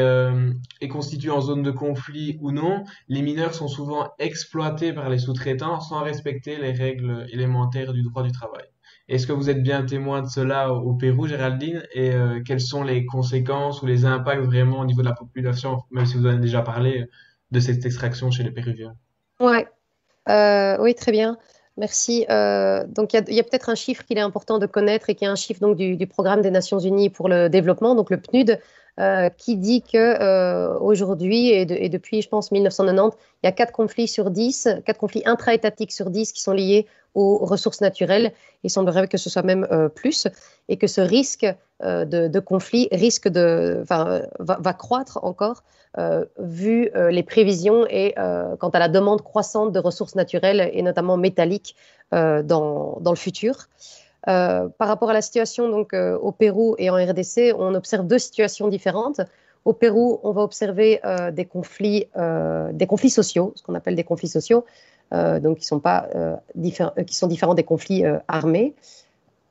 S1: constitués en zone de conflit ou non, les mineurs sont souvent exploités par les sous-traitants sans respecter les règles élémentaires du droit du travail. Est-ce que vous êtes bien témoin de cela au Pérou, Géraldine? Et quelles sont les conséquences ou les impacts vraiment au niveau de la population, même si vous en avez déjà parlé, de cette extraction chez les Péruviens?
S3: Ouais. Oui, très bien. Merci. Donc, il y a peut-être un chiffre qu'il est important de connaître et qui est un chiffre donc, du Programme des Nations Unies pour le développement, donc le PNUD, qui dit que aujourd'hui et depuis, je pense, 1990, il y a 4 conflits sur 10, 4 conflits intra-étatiques sur 10 qui sont liés aux ressources naturelles. Il semblerait que ce soit même plus, et que ce risque de conflit va croître encore vu les prévisions et quant à la demande croissante de ressources naturelles et notamment métalliques dans le futur. Par rapport à la situation donc, au Pérou et en RDC, on observe 2 situations différentes. Au Pérou, on va observer des conflits sociaux, ce qu'on appelle des conflits sociaux, donc qui sont différents des conflits armés.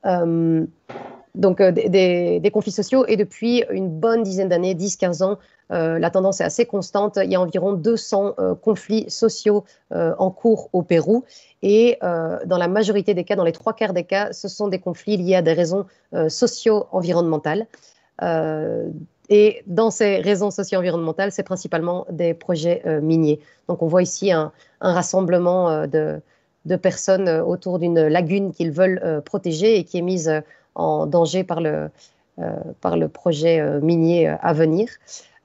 S3: Donc des conflits sociaux, et depuis une bonne dizaine d'années, 10-15 ans, la tendance est assez constante. Il y a environ 200 conflits sociaux en cours au Pérou, et dans la majorité des cas, dans les 3/4 des cas, ce sont des conflits liés à des raisons socio-environnementales. Et dans ces raisons socio-environnementales, c'est principalement des projets miniers. Donc on voit ici un rassemblement de personnes autour d'une lagune qu'ils veulent protéger et qui est mise en danger par le projet minier à venir.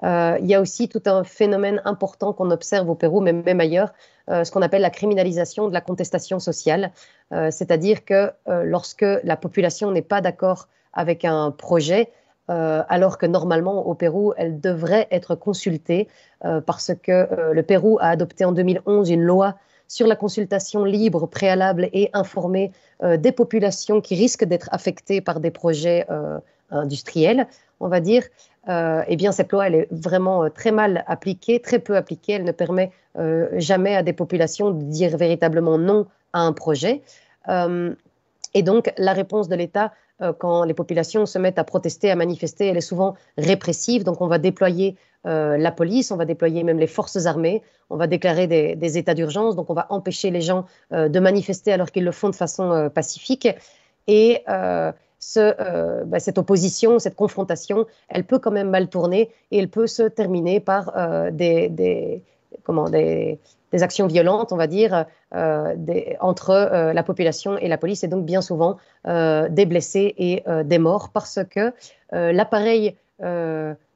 S3: Il y a aussi tout un phénomène important qu'on observe au Pérou, mais même ailleurs, ce qu'on appelle la criminalisation de la contestation sociale. C'est-à-dire que lorsque la population n'est pas d'accord avec un projet, alors que normalement au Pérou, elle devrait être consultée parce que le Pérou a adopté en 2011 une loi sur la consultation libre, préalable et informée des populations qui risquent d'être affectées par des projets industriels, on va dire. Eh bien, cette loi, elle est vraiment très mal appliquée, très peu appliquée. Elle ne permet jamais à des populations de dire véritablement non à un projet. Et donc, la réponse de l'État quand les populations se mettent à protester, à manifester, elle est souvent répressive. Donc on va déployer la police, on va déployer même les forces armées, on va déclarer des états d'urgence, donc on va empêcher les gens de manifester alors qu'ils le font de façon pacifique. Et cette opposition, cette confrontation, elle peut quand même mal tourner et elle peut se terminer par des actions violentes, on va dire, entre la population et la police, et donc bien souvent des blessés et des morts, parce que l'appareil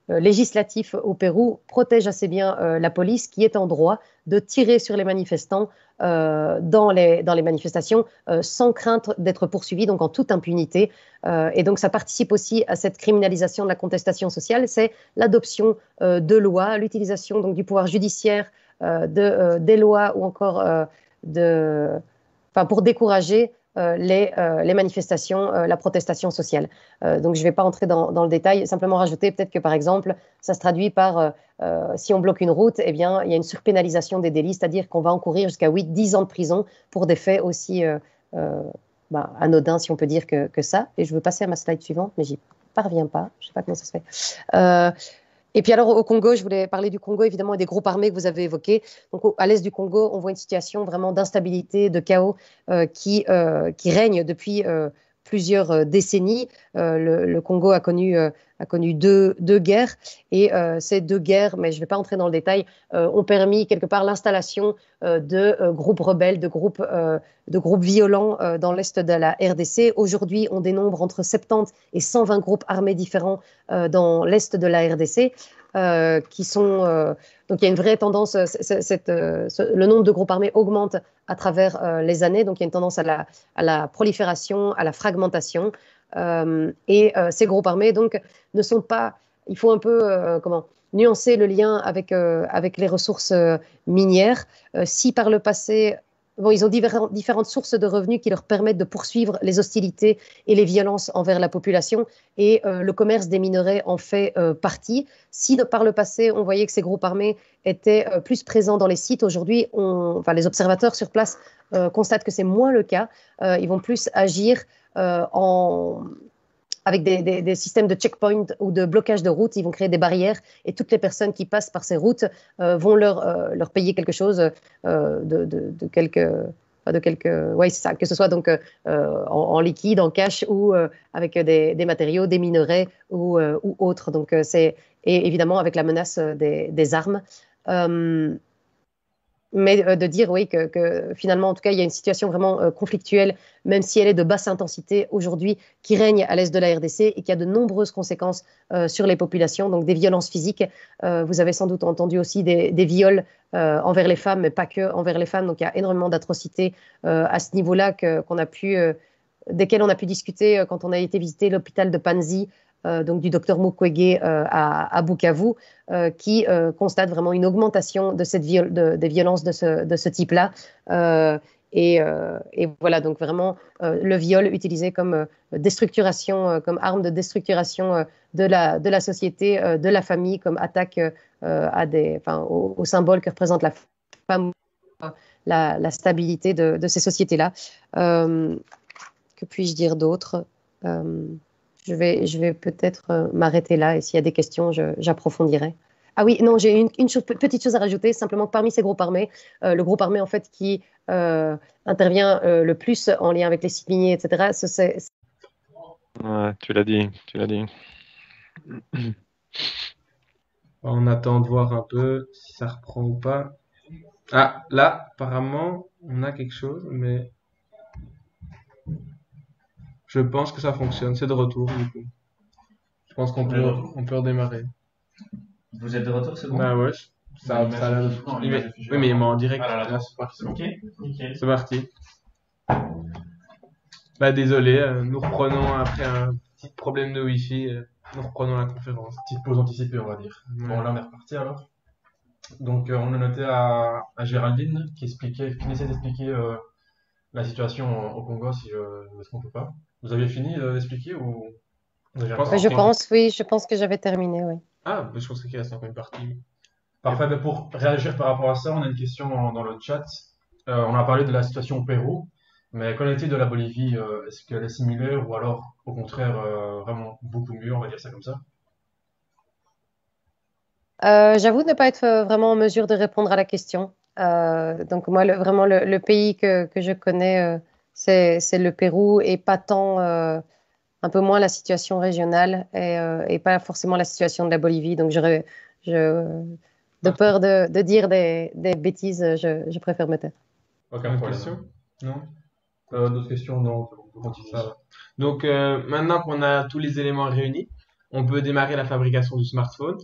S3: législatif au Pérou protège assez bien la police, qui est en droit de tirer sur les manifestants dans les manifestations sans crainte d'être poursuivis, donc en toute impunité. Et donc ça participe aussi à cette criminalisation de la contestation sociale, c'est l'adoption de lois, l'utilisation donc du pouvoir judiciaire, des lois ou encore pour décourager les manifestations, la protestation sociale. Donc je ne vais pas entrer dans le détail, simplement rajouter peut-être que par exemple, ça se traduit par, si on bloque une route, eh bien, il y a une surpénalisation des délits, c'est-à-dire qu'on va encourir jusqu'à 8-10 ans de prison pour des faits aussi anodins, si on peut dire, que ça. Et je veux passer à ma slide suivante, mais j'y parviens pas, je ne sais pas comment ça se fait. Et puis alors au Congo, je voulais parler du Congo évidemment et des groupes armés que vous avez évoqués. Donc à l'est du Congo, on voit une situation vraiment d'instabilité, de chaos qui règne depuis plusieurs décennies. Le Congo a connu deux guerres et ces deux guerres, mais je ne vais pas entrer dans le détail, ont permis quelque part l'installation de groupes rebelles, de groupes violents dans l'est de la RDC. Aujourd'hui, on dénombre entre 70 et 120 groupes armés différents dans l'est de la RDC. Qui sont donc il y a une vraie tendance, le nombre de groupes armés augmente à travers les années, donc il y a une tendance à la prolifération, à la fragmentation, et ces groupes armés donc ne sont pas, il faut un peu nuancer le lien avec les ressources minières. Si par le passé ils ont différentes sources de revenus qui leur permettent de poursuivre les hostilités et les violences envers la population, et le commerce des minerais en fait partie. Si par le passé, on voyait que ces groupes armés étaient plus présents dans les sites, aujourd'hui, les observateurs sur place constatent que c'est moins le cas. Ils vont plus agir avec des systèmes de checkpoint ou de blocage de routes. Ils vont créer des barrières et toutes les personnes qui passent par ces routes vont leur payer quelque chose de quelques... Oui, c'est ça, que ce soit donc en liquide, en cash ou avec des matériaux, des minerais ou autres. Donc, et évidemment avec la menace des armes. Mais de dire, oui, que finalement, en tout cas, il y a une situation vraiment conflictuelle, même si elle est de basse intensité aujourd'hui, qui règne à l'est de la RDC et qui a de nombreuses conséquences sur les populations, donc des violences physiques. Vous avez sans doute entendu aussi des viols envers les femmes, mais pas que envers les femmes. Donc il y a énormément d'atrocités à ce niveau-là desquelles on a pu discuter quand on a été visiter l'hôpital de Panzi, donc du docteur Mukwege à Bukavu, qui constate vraiment une augmentation de des violences de ce type-là. Et voilà, donc vraiment le viol utilisé comme déstructuration, comme arme de déstructuration de la société, de la famille, comme attaque au symbole que représente la femme, la stabilité de ces sociétés-là. Que puis-je dire d'autre? Je vais peut-être m'arrêter là, et s'il y a des questions, j'approfondirai. Ah oui, non, j'ai une petite chose à rajouter, simplement que parmi ces groupes armés, le groupe armé en fait qui intervient le plus en lien avec les sites miniers, etc.
S4: Ouais, tu l'as dit.
S1: On attend de voir un peu si ça reprend ou pas. Ah, là, apparemment, on a quelque chose, mais je pense que ça fonctionne. C'est de retour, du coup. Je pense qu'on peut redémarrer.
S2: Vous êtes de retour, c'est bon?
S1: Bah ouais, ça a l'air de... Oui, mais en direct.
S2: Ah là, c'est parti. Ok, nickel.
S1: C'est parti. Bah désolé, nous reprenons après un petit problème de Wi-Fi, nous reprenons la conférence.
S2: Petite pause anticipée, on va dire.
S1: Ouais.
S2: Bon, là, on est reparti alors. Donc, on a noté à Géraldine qui finissait d'expliquer la situation au Congo, si je ne me trompe pas. Vous avez fini d'expliquer ou
S3: je pense que j'avais terminé, oui.
S1: Ah, je pensais qu'il reste encore une partie.
S2: Parfait, mais pour réagir par rapport à ça, on a une question dans le chat. On a parlé de la situation au Pérou. Mais qu'en est-il de la Bolivie? Est-ce qu'elle est similaire ou alors au contraire vraiment beaucoup mieux, on va dire ça comme ça?
S3: J'avoue ne pas être vraiment en mesure de répondre à la question. Donc moi, vraiment, le pays que je connais, c'est le Pérou et pas tant, un peu moins la situation régionale et pas forcément la situation de la Bolivie. Donc de
S1: Parfait.
S3: peur de dire des bêtises, je préfère me taire.
S2: Aucun
S1: Une
S2: problème.
S1: question? Non?
S2: D'autres questions? Non, on peut continuer.
S1: Ça va. Donc, maintenant qu'on a tous les éléments réunis, on peut démarrer la fabrication du smartphone.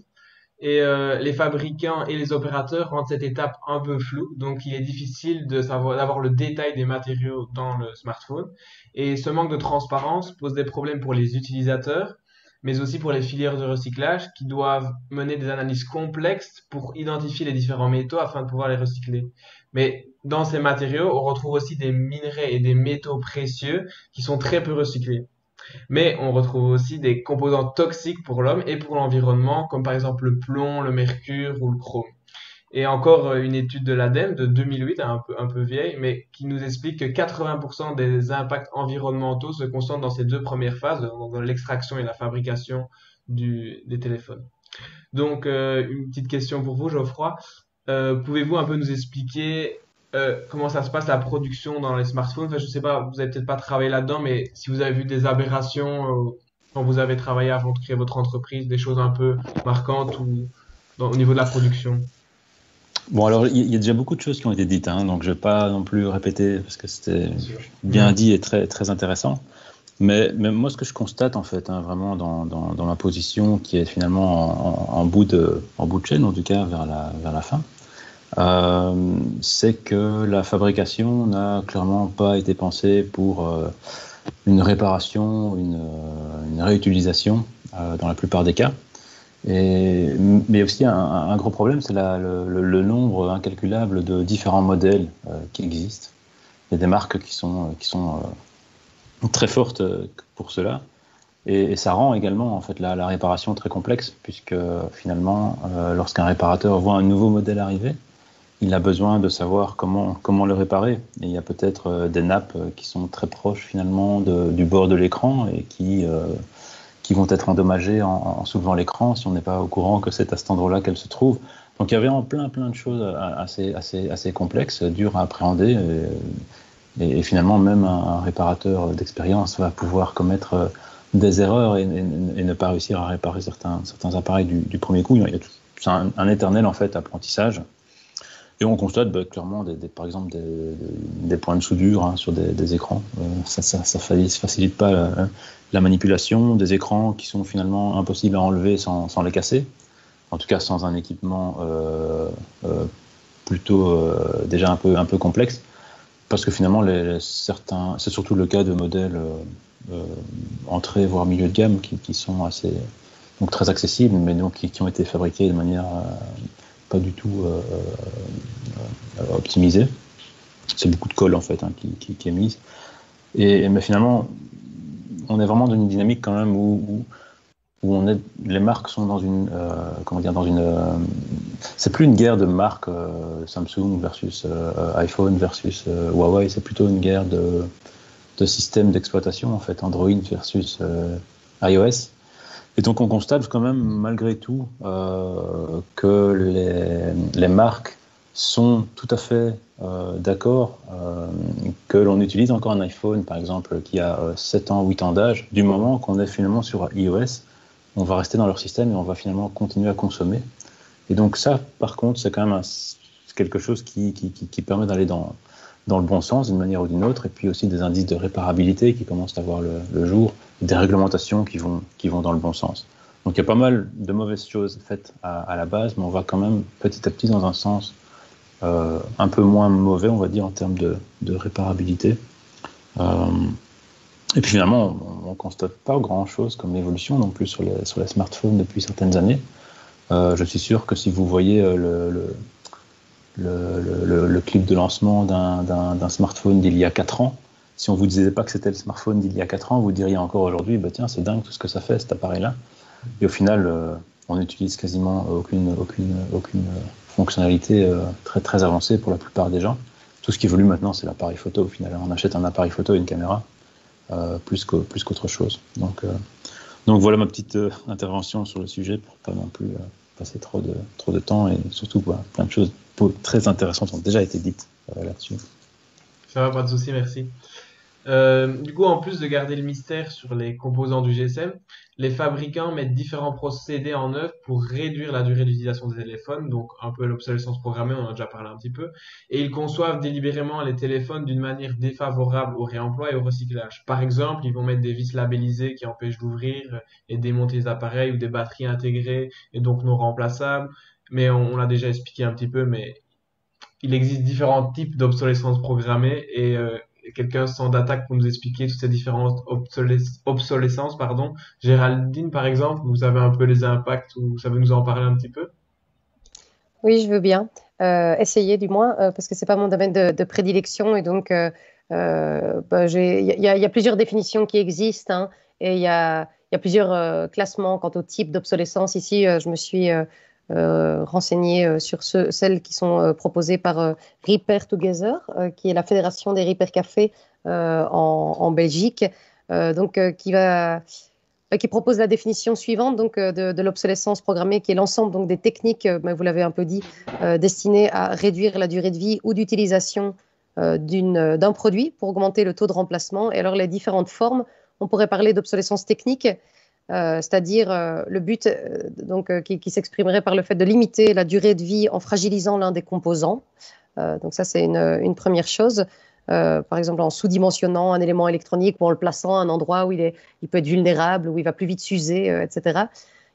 S1: Et les fabricants et les opérateurs rendent cette étape un peu floue, donc il est difficile de savoir, d'avoir le détail des matériaux dans le smartphone. Et ce manque de transparence pose des problèmes pour les utilisateurs, mais aussi pour les filières de recyclage qui doivent mener des analyses complexes pour identifier les différents métaux afin de pouvoir les recycler. Mais dans ces matériaux, on retrouve aussi des minerais et des métaux précieux qui sont très peu recyclés. Mais on retrouve aussi des composants toxiques pour l'homme et pour l'environnement, comme par exemple le plomb, le mercure ou le chrome. Et encore une étude de l'ADEME de 2008, un peu vieille, mais qui nous explique que 80% des impacts environnementaux se concentrent dans ces deux premières phases, dans l'extraction et la fabrication des téléphones. Donc, une petite question pour vous, Geoffroy. Pouvez-vous un peu nous expliquer comment ça se passe la production dans les smartphones? Enfin, je sais pas, vous avez peut-être pas travaillé là-dedans, mais si vous avez vu des aberrations quand vous avez travaillé avant de créer votre entreprise, des choses un peu marquantes ou au niveau de la production.
S5: Bon, alors, il y a déjà beaucoup de choses qui ont été dites, hein, donc je ne vais pas non plus répéter parce que c'était
S2: Bien sûr.
S5: bien dit et très, très intéressant. Mais moi, ce que je constate, en fait, hein, vraiment dans ma position, qui est finalement en bout de chaîne, en tout cas, vers la fin, c'est que la fabrication n'a clairement pas été pensée pour une réparation, une réutilisation, dans la plupart des cas. Mais aussi un gros problème, c'est le nombre incalculable de différents modèles qui existent. Il y a des marques qui sont très fortes pour cela, et ça rend également en fait la réparation très complexe, puisque finalement, lorsqu'un réparateur voit un nouveau modèle arriver, il a besoin de savoir comment le réparer. Et il y a peut-être des nappes qui sont très proches finalement du bord de l'écran et qui vont être endommagées en soulevant l'écran si on n'est pas au courant que c'est à cet endroit-là qu'elle se trouve. Donc il y avait plein de choses assez complexes, dures à appréhender. Et finalement, même un réparateur d'expérience va pouvoir commettre des erreurs et ne pas réussir à réparer certains appareils du premier coup. C'est un éternel en fait apprentissage. Et on constate clairement, par exemple, des points de soudure hein, sur des écrans. Ça facilite pas la manipulation des écrans qui sont finalement impossibles à enlever sans les casser. En tout cas, sans un équipement plutôt déjà un peu complexe. Parce que finalement, c'est surtout le cas de modèles entrée voire milieu de gamme qui sont donc très accessibles, mais donc qui ont été fabriqués de manière pas du tout optimisée. C'est beaucoup de colle en fait hein, qui est mise. Mais finalement, on est vraiment dans une dynamique quand même où les marques sont dans une c'est plus une guerre de marques Samsung versus iPhone versus Huawei, c'est plutôt une guerre de systèmes d'exploitation en fait, Android versus iOS. Et donc on constate quand même malgré tout que les marques sont tout à fait d'accord que l'on utilise encore un iPhone par exemple qui a 7 ans, 8 ans d'âge, du moment qu'on est finalement sur iOS, on va rester dans leur système et on va finalement continuer à consommer. Et donc ça, par contre, c'est quand même quelque chose qui permet d'aller dans le bon sens d'une manière ou d'une autre, et puis aussi des indices de réparabilité qui commencent à voir le jour, des réglementations qui vont dans le bon sens. Donc il y a pas mal de mauvaises choses faites à la base, mais on va quand même petit à petit dans un sens un peu moins mauvais, on va dire, en termes de réparabilité. Et puis finalement, on ne constate pas grand-chose comme évolution non plus sur les smartphones depuis certaines années. Je suis sûr que si vous voyez le clip de lancement d'un smartphone d'il y a 4 ans, si on ne vous disait pas que c'était le smartphone d'il y a 4 ans, vous diriez encore aujourd'hui, bah tiens, c'est dingue tout ce que ça fait cet appareil-là. Et au final, on n'utilise quasiment aucune fonctionnalité très, très avancée pour la plupart des gens. tout ce qui évolue maintenant, c'est l'appareil photo. Au final, on achète un appareil photo et une caméra, plus qu'autre chose. Donc voilà ma petite intervention sur le sujet pour pas non plus passer trop de temps, et surtout plein de choses très intéressantes ont déjà été dites là-dessus.
S1: Ça va, pas de souci, merci. Du coup, en plus de garder le mystère sur les composants du GSM, les fabricants mettent différents procédés en œuvre pour réduire la durée d'utilisation des téléphones, donc un peu l'obsolescence programmée, on en a déjà parlé un petit peu, et ils conçoivent délibérément les téléphones d'une manière défavorable au réemploi et au recyclage. Par exemple, ils vont mettre des vis labellisées qui empêchent d'ouvrir et démonter les appareils, ou des batteries intégrées et donc non remplaçables, mais on l'a déjà expliqué un petit peu, mais il existe différents types d'obsolescence programmée, et quelqu'un sans d'attaque pour nous expliquer toutes ces différentes obsolescences, pardon. Géraldine, par exemple, vous avez un peu les impacts, ou vous savez nous en parler un petit peu?
S3: Oui, je veux bien. Essayer du moins, parce que c'est pas mon domaine de prédilection. Et donc, il y a plusieurs définitions qui existent, hein, et il y a plusieurs classements quant au type d'obsolescence. Ici, je me suis renseignée sur celles qui sont proposées par Repair Together, qui est la fédération des Repair Cafés en Belgique, qui propose la définition suivante donc, de l'obsolescence programmée, qui est l'ensemble donc, des techniques, vous l'avez un peu dit, destinées à réduire la durée de vie ou d'utilisation d'un produit pour augmenter le taux de remplacement. Et alors les différentes formes, on pourrait parler d'obsolescence technique, c'est-à-dire le but qui s'exprimerait par le fait de limiter la durée de vie en fragilisant l'un des composants. Donc ça, c'est une première chose. Par exemple, en sous-dimensionnant un élément électronique ou en le plaçant à un endroit où il peut être vulnérable, où il va plus vite s'user, etc.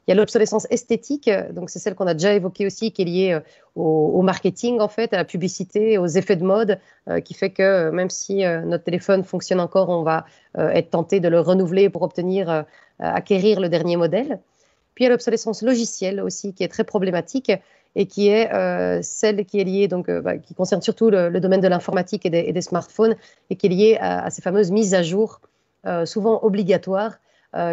S3: Il y a l'obsolescence esthétique, donc c'est celle qu'on a déjà évoquée aussi, qui est liée au marketing, en fait, à la publicité, aux effets de mode, qui fait que même si notre téléphone fonctionne encore, on va être tenté de le renouveler pour acquérir le dernier modèle. Puis il y a l'obsolescence logicielle aussi, qui est très problématique, et qui est celle qui est liée, qui concerne surtout le domaine de l'informatique et des smartphones, et qui est liée à ces fameuses mises à jour, souvent obligatoires,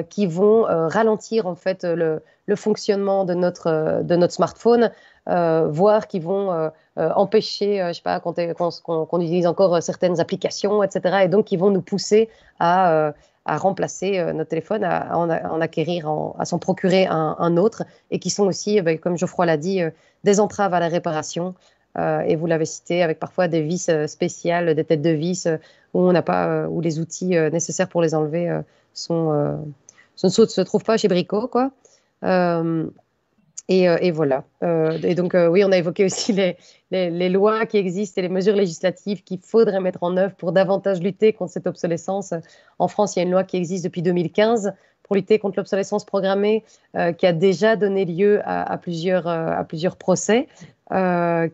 S3: qui vont ralentir en fait le fonctionnement de notre smartphone, voire qui vont empêcher, je sais pas, qu'on utilise encore certaines applications, etc. Et donc qui vont nous pousser à remplacer notre téléphone, à en acquérir, à s'en procurer un autre, et qui sont aussi, comme Geoffroy l'a dit, des entraves à la réparation. Et vous l'avez cité, avec parfois des vis spéciales, des têtes de vis où on n'a pas, où les outils nécessaires pour les enlever ne se trouvent pas chez Brico, quoi. Et voilà. Et donc, oui, on a évoqué aussi les lois qui existent et les mesures législatives qu'il faudrait mettre en œuvre pour davantage lutter contre cette obsolescence. En France, il y a une loi qui existe depuis 2015 pour lutter contre l'obsolescence programmée, qui a déjà donné lieu à plusieurs procès,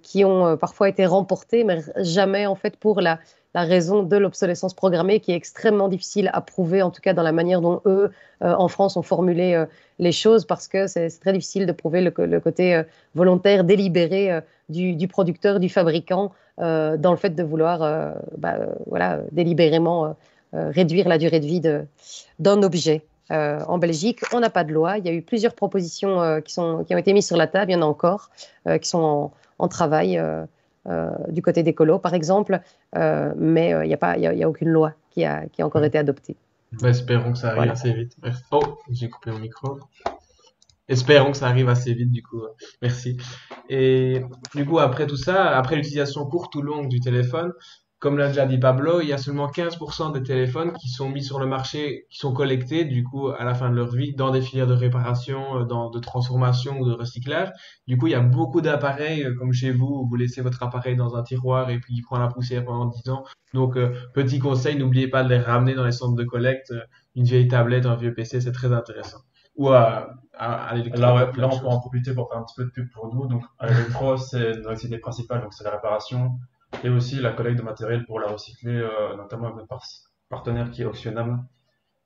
S3: qui ont parfois été remportés, mais jamais en fait pour la raison de l'obsolescence programmée, qui est extrêmement difficile à prouver, en tout cas dans la manière dont eux, en France, ont formulé les choses, parce que c'est très difficile de prouver le côté volontaire, délibéré du producteur, du fabricant, dans le fait de vouloir délibérément réduire la durée de vie d'un objet. En Belgique, on n'a pas de loi. Il y a eu plusieurs propositions qui ont été mises sur la table, il y en a encore, qui sont en travail du côté d'écolo, par exemple, mais il n'y a aucune loi qui a encore été adoptée.
S1: Espérons que ça arrive assez vite. Oh, j'ai coupé mon micro. Espérons que ça arrive assez vite, du coup. Merci. Et du coup, après tout ça, après l'utilisation courte ou longue du téléphone, comme l'a déjà dit Pablo, il y a seulement 15% des téléphones qui sont mis sur le marché, qui sont collectés, du coup, à la fin de leur vie, dans des filières de réparation, de transformation ou de recyclage. Du coup, il y a beaucoup d'appareils, comme chez vous, où vous laissez votre appareil dans un tiroir et puis il prend la poussière pendant 10 ans. Donc, petit conseil, n'oubliez pas de les ramener dans les centres de collecte. Une vieille tablette, un vieux PC, c'est très intéressant. Ou à
S2: Là, on peut en profiter pour faire un petit peu de pub pour nous. Donc, à l'électro, c'est notre activité principale, donc c'est la réparation et aussi la collecte de matériel pour la recycler, notamment avec notre partenaire qui est Oxionam,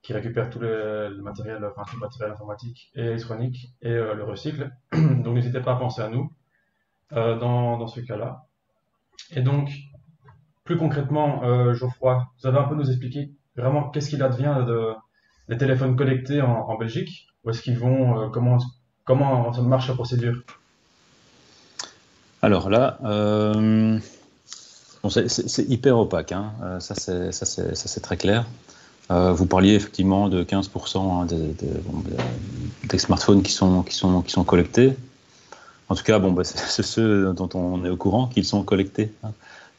S2: qui récupère tout le matériel, enfin tout le matériel informatique et électronique et le recycle. Donc, n'hésitez pas à penser à nous dans ce cas-là. Et donc, plus concrètement, Geoffroy, vous avez un peu nous expliquer vraiment qu'est-ce qu'il advient des téléphones collectés en Belgique? Où est-ce qu'ils vont? Comment ça marche la procédure?
S5: Alors là, Bon, c'est hyper opaque, hein. Ça c'est très clair. Vous parliez effectivement de 15% des smartphones qui sont collectés. En tout cas, c'est ceux dont on est au courant qu'ils sont collectés, hein.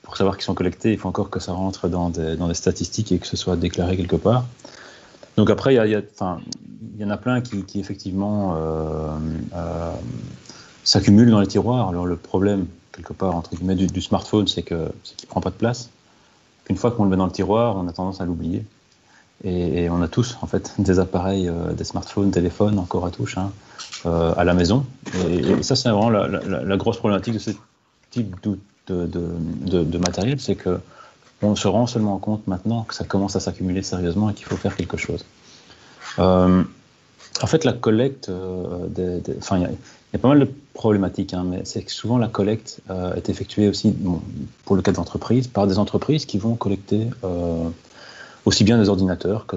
S5: Pour savoir qu'ils sont collectés, il faut encore que ça rentre dans des statistiques et que ce soit déclaré quelque part. Donc après, il y en a plein qui effectivement s'accumulent dans les tiroirs. Alors le problème, quelque part, entre guillemets, du smartphone, c'est qu'il ne prend pas de place. Une fois qu'on le met dans le tiroir, on a tendance à l'oublier. Et on a tous, en fait, des appareils, des smartphones, téléphones, encore à touche, hein, à la maison. Et ça, c'est vraiment la grosse problématique de ce type de matériel, c'est qu'on se rend seulement compte maintenant que ça commence à s'accumuler sérieusement et qu'il faut faire quelque chose. En fait, la collecte, il y a pas mal de problématiques, hein, mais c'est que souvent la collecte est effectuée aussi, pour le cas d'entreprises, par des entreprises qui vont collecter aussi bien des ordinateurs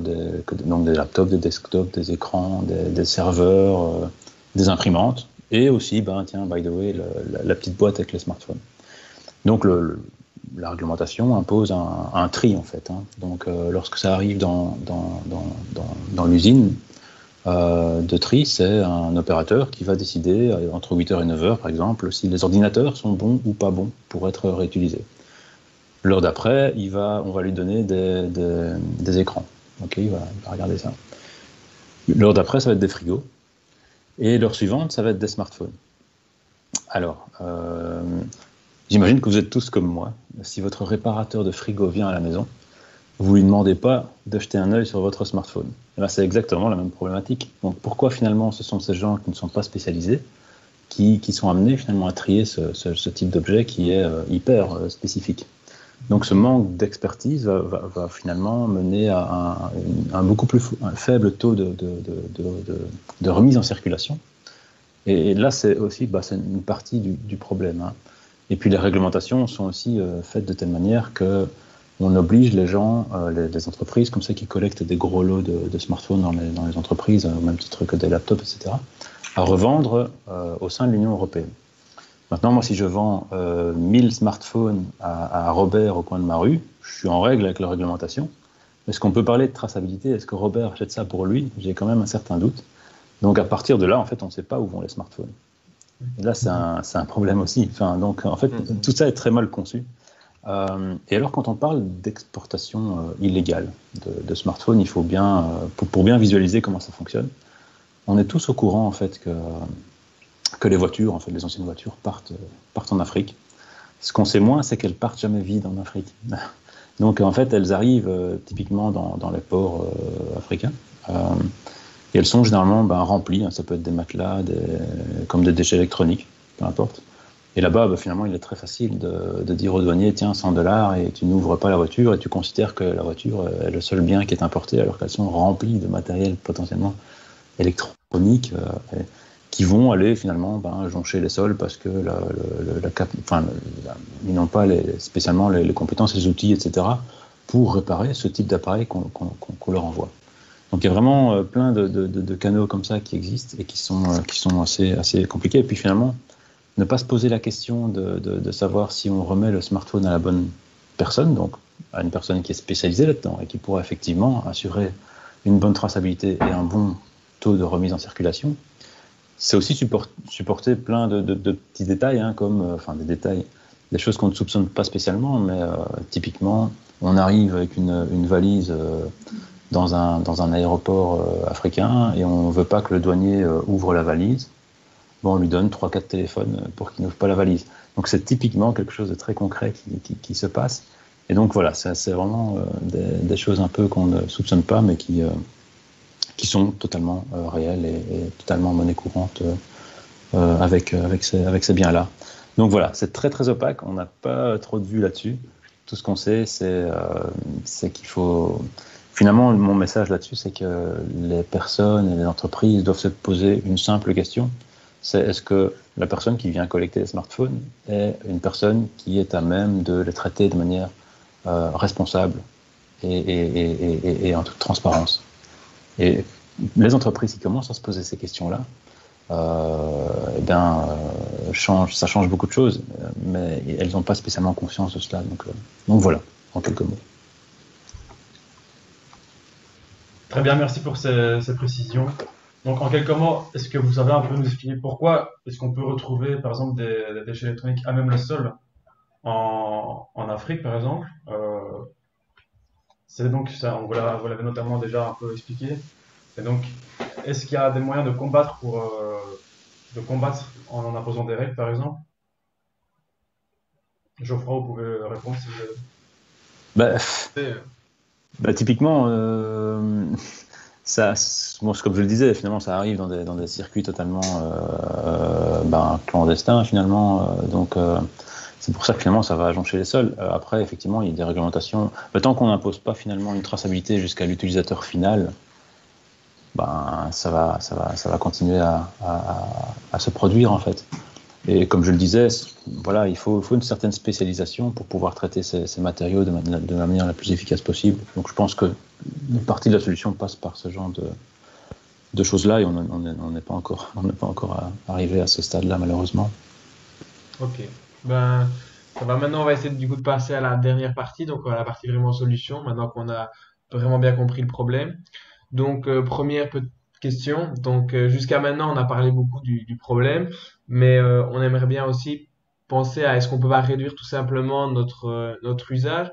S5: donc des laptops, des desktops, des écrans, des serveurs, des imprimantes, et aussi, by the way, la petite boîte avec les smartphones. Donc la réglementation impose un tri, en fait, hein. Donc lorsque ça arrive dans l'usine de tri, c'est un opérateur qui va décider entre 8h et 9h, par exemple, si les ordinateurs sont bons ou pas bons pour être réutilisés. L'heure d'après, on va lui donner des écrans. Ok, il va regarder ça. L'heure d'après, ça va être des frigos. Et l'heure suivante, ça va être des smartphones. Alors, j'imagine que vous êtes tous comme moi. Si votre réparateur de frigo vient à la maison, vous ne lui demandez pas de jeter un œil sur votre smartphone. Et là, c'est exactement la même problématique. Donc, pourquoi finalement ce sont ces gens qui ne sont pas spécialisés qui sont amenés finalement à trier ce type d'objet qui est hyper spécifique? Donc ce manque d'expertise va finalement mener à un beaucoup plus faible taux de remise en circulation. Et là, c'est aussi c'est une partie du problème, hein. Et puis les réglementations sont aussi faites de telle manière qu'on oblige les gens, les entreprises comme ça qui collectent des gros lots de smartphones dans les entreprises, au même titre que des laptops, etc., à revendre au sein de l'Union européenne. Maintenant, moi, si je vends 1000 smartphones à Robert au coin de ma rue, je suis en règle avec la réglementation. Est-ce qu'on peut parler de traçabilité? Est-ce que Robert achète ça pour lui? J'ai quand même un certain doute. Donc, à partir de là, en fait, on ne sait pas où vont les smartphones. Et là, c'est un problème aussi. Donc, en fait, tout ça est très mal conçu. Et alors, quand on parle d'exportation illégale de smartphones, il faut bien, pour bien visualiser comment ça fonctionne, on est tous au courant, en fait, que les voitures, en fait, les anciennes voitures partent en Afrique. Ce qu'on sait moins, c'est qu'elles partent jamais vides en Afrique. Donc, en fait, elles arrivent typiquement dans les ports africains. Et elles sont généralement remplies, hein, ça peut être des matelas, comme des déchets électroniques, peu importe. Et là-bas, finalement, il est très facile de dire aux douaniers, tiens, $100, et tu n'ouvres pas la voiture, et tu considères que la voiture est le seul bien qui est importé, alors qu'elles sont remplies de matériel potentiellement électronique, qui vont aller finalement joncher les sols parce que ils n'ont pas spécialement les compétences, les outils, etc., pour réparer ce type d'appareil qu'on leur envoie. Donc il y a vraiment plein de canaux comme ça qui existent et qui sont assez compliqués. Et puis finalement, ne pas se poser la question de savoir si on remet le smartphone à la bonne personne, donc à une personne qui est spécialisée là-dedans et qui pourra effectivement assurer une bonne traçabilité et un bon taux de remise en circulation. C'est aussi supporter plein de petits détails, hein, des choses qu'on ne soupçonne pas spécialement, mais typiquement, on arrive avec une valise dans un aéroport africain et on ne veut pas que le douanier ouvre la valise. On lui donne 3-4 téléphones pour qu'il n'ouvre pas la valise. Donc c'est typiquement quelque chose de très concret qui se passe. Et donc voilà, c'est vraiment des choses un peu qu'on ne soupçonne pas, mais qui sont totalement réelles et totalement monnaie courante avec ces biens-là. Donc voilà, c'est très très opaque, on n'a pas trop de vue là-dessus. Tout ce qu'on sait, c'est qu'il faut... Finalement, mon message là-dessus, c'est que les personnes et les entreprises doivent se poser une simple question. C'est est-ce que la personne qui vient collecter les smartphones est une personne qui est à même de les traiter de manière responsable et en toute transparence. Et les entreprises qui commencent à se poser ces questions-là, ça change beaucoup de choses, mais elles n'ont pas spécialement conscience de cela. Donc voilà, en quelques mots.
S2: Très bien, merci pour ces précisions. Donc, en quelques mots, est-ce que vous savez un peu nous expliquer pourquoi est-ce qu'on peut retrouver, par exemple, des déchets électroniques à même le sol en Afrique, par exemple? C'est donc ça, vous l'avez notamment déjà un peu expliqué. Et donc, est-ce qu'il y a des moyens de combattre en imposant des règles, par exemple? Geoffroy, vous pouvez répondre si vous
S5: voulez. Typiquement, comme je le disais, finalement, ça arrive dans des circuits totalement clandestins, finalement. C'est pour ça que finalement, ça va joncher les sols. Après, effectivement, il y a des réglementations. Tant qu'on n'impose pas finalement une traçabilité jusqu'à l'utilisateur final, ça va continuer à se produire, en fait. Et comme je le disais, voilà, il faut une certaine spécialisation pour pouvoir traiter ces matériaux de la manière la plus efficace possible. Donc je pense que une partie de la solution passe par ce genre de choses-là, et on n'est pas encore arrivé à ce stade-là, malheureusement.
S1: Ok. Ça va. Maintenant, on va essayer du coup de passer à la dernière partie, donc à la partie vraiment solution, maintenant qu'on a vraiment bien compris le problème. Donc, première question. Donc, jusqu'à maintenant, on a parlé beaucoup du problème, mais on aimerait bien aussi penser à est-ce qu'on peut pas réduire tout simplement notre usage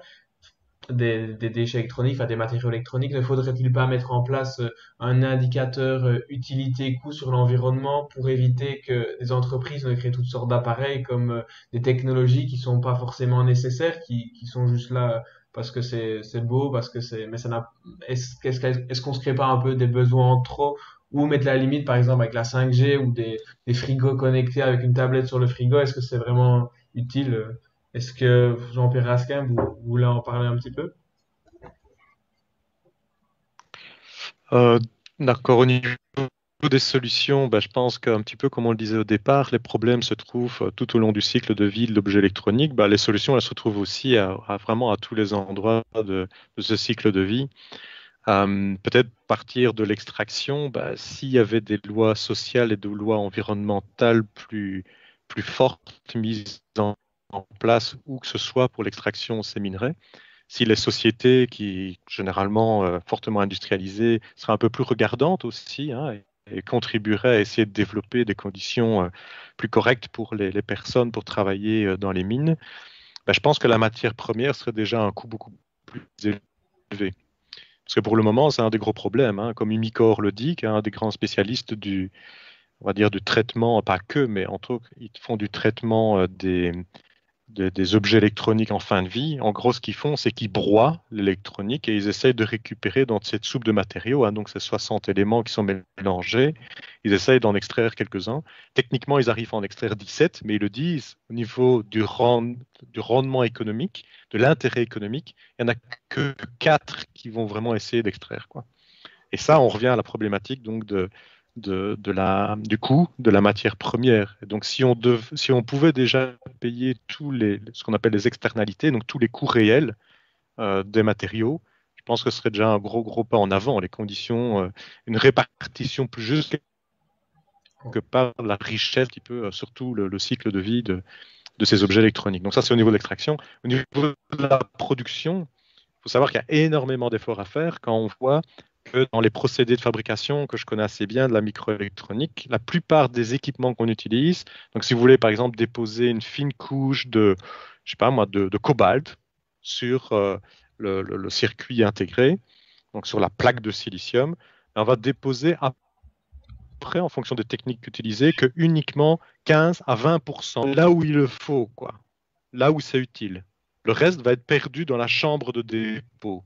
S1: des déchets électroniques, enfin des matériaux électroniques. Ne faudrait-il pas mettre en place un indicateur utilité-coût sur l'environnement pour éviter que des entreprises ne créent toutes sortes d'appareils comme des technologies qui sont pas forcément nécessaires, qui sont juste là parce que c'est beau, parce que mais ça n'a, est-ce qu'on se crée pas un peu des besoins en trop, ou mettre la limite, par exemple, avec la 5G ou des frigos connectés avec une tablette sur le frigo, est-ce que c'est vraiment utile? Est-ce que Jean-Pierre Raskin, vous voulez en parler un petit peu?
S4: D'accord, au niveau des solutions, je pense qu'un petit peu comme on le disait au départ, les problèmes se trouvent tout au long du cycle de vie de l'objet électronique. Les solutions, elles se trouvent aussi vraiment à tous les endroits de ce cycle de vie. Peut-être partir de l'extraction, s'il y avait des lois sociales et des lois environnementales plus fortes mises en place, où que ce soit pour l'extraction de ces minerais, si les sociétés qui, généralement fortement industrialisées, seraient un peu plus regardantes aussi, hein, et contribueraient à essayer de développer des conditions plus correctes pour les personnes pour travailler dans les mines, je pense que la matière première serait déjà à un coût beaucoup plus élevé. Parce que pour le moment, c'est un des gros problèmes, hein, comme Umicore le dit, qui est un des grands spécialistes on va dire, du traitement, pas que, mais entre autres, ils font du traitement des objets électroniques en fin de vie. En gros, ce qu'ils font, c'est qu'ils broient l'électronique et ils essayent de récupérer dans cette soupe de matériaux, hein, donc ces 60 éléments qui sont mélangés, ils essayent d'en extraire quelques-uns. Techniquement, ils arrivent à en extraire 17, mais ils le disent, au niveau du rendement économique, de l'intérêt économique, il n'y en a que 4 qui vont vraiment essayer d'extraire, quoi. Et ça, on revient à la problématique donc du coût de la matière première. Et donc, si on pouvait déjà payer ce qu'on appelle les externalités, donc tous les coûts réels des matériaux, je pense que ce serait déjà un gros pas en avant. Les conditions, une répartition plus juste que par la richesse, un petit peu, surtout le cycle de vie de ces objets électroniques. Donc ça, c'est au niveau de l'extraction. Au niveau de la production, il faut savoir qu'il y a énormément d'efforts à faire quand on voit que dans les procédés de fabrication que je connais assez bien de la microélectronique, la plupart des équipements qu'on utilise, donc si vous voulez par exemple déposer une fine couche de, je sais pas moi, de cobalt sur le circuit intégré, donc sur la plaque de silicium, on va déposer après, en fonction des techniques utilisées, que uniquement 15 à 20% là où il le faut, quoi, là où c'est utile. Le reste va être perdu dans la chambre de dépôt.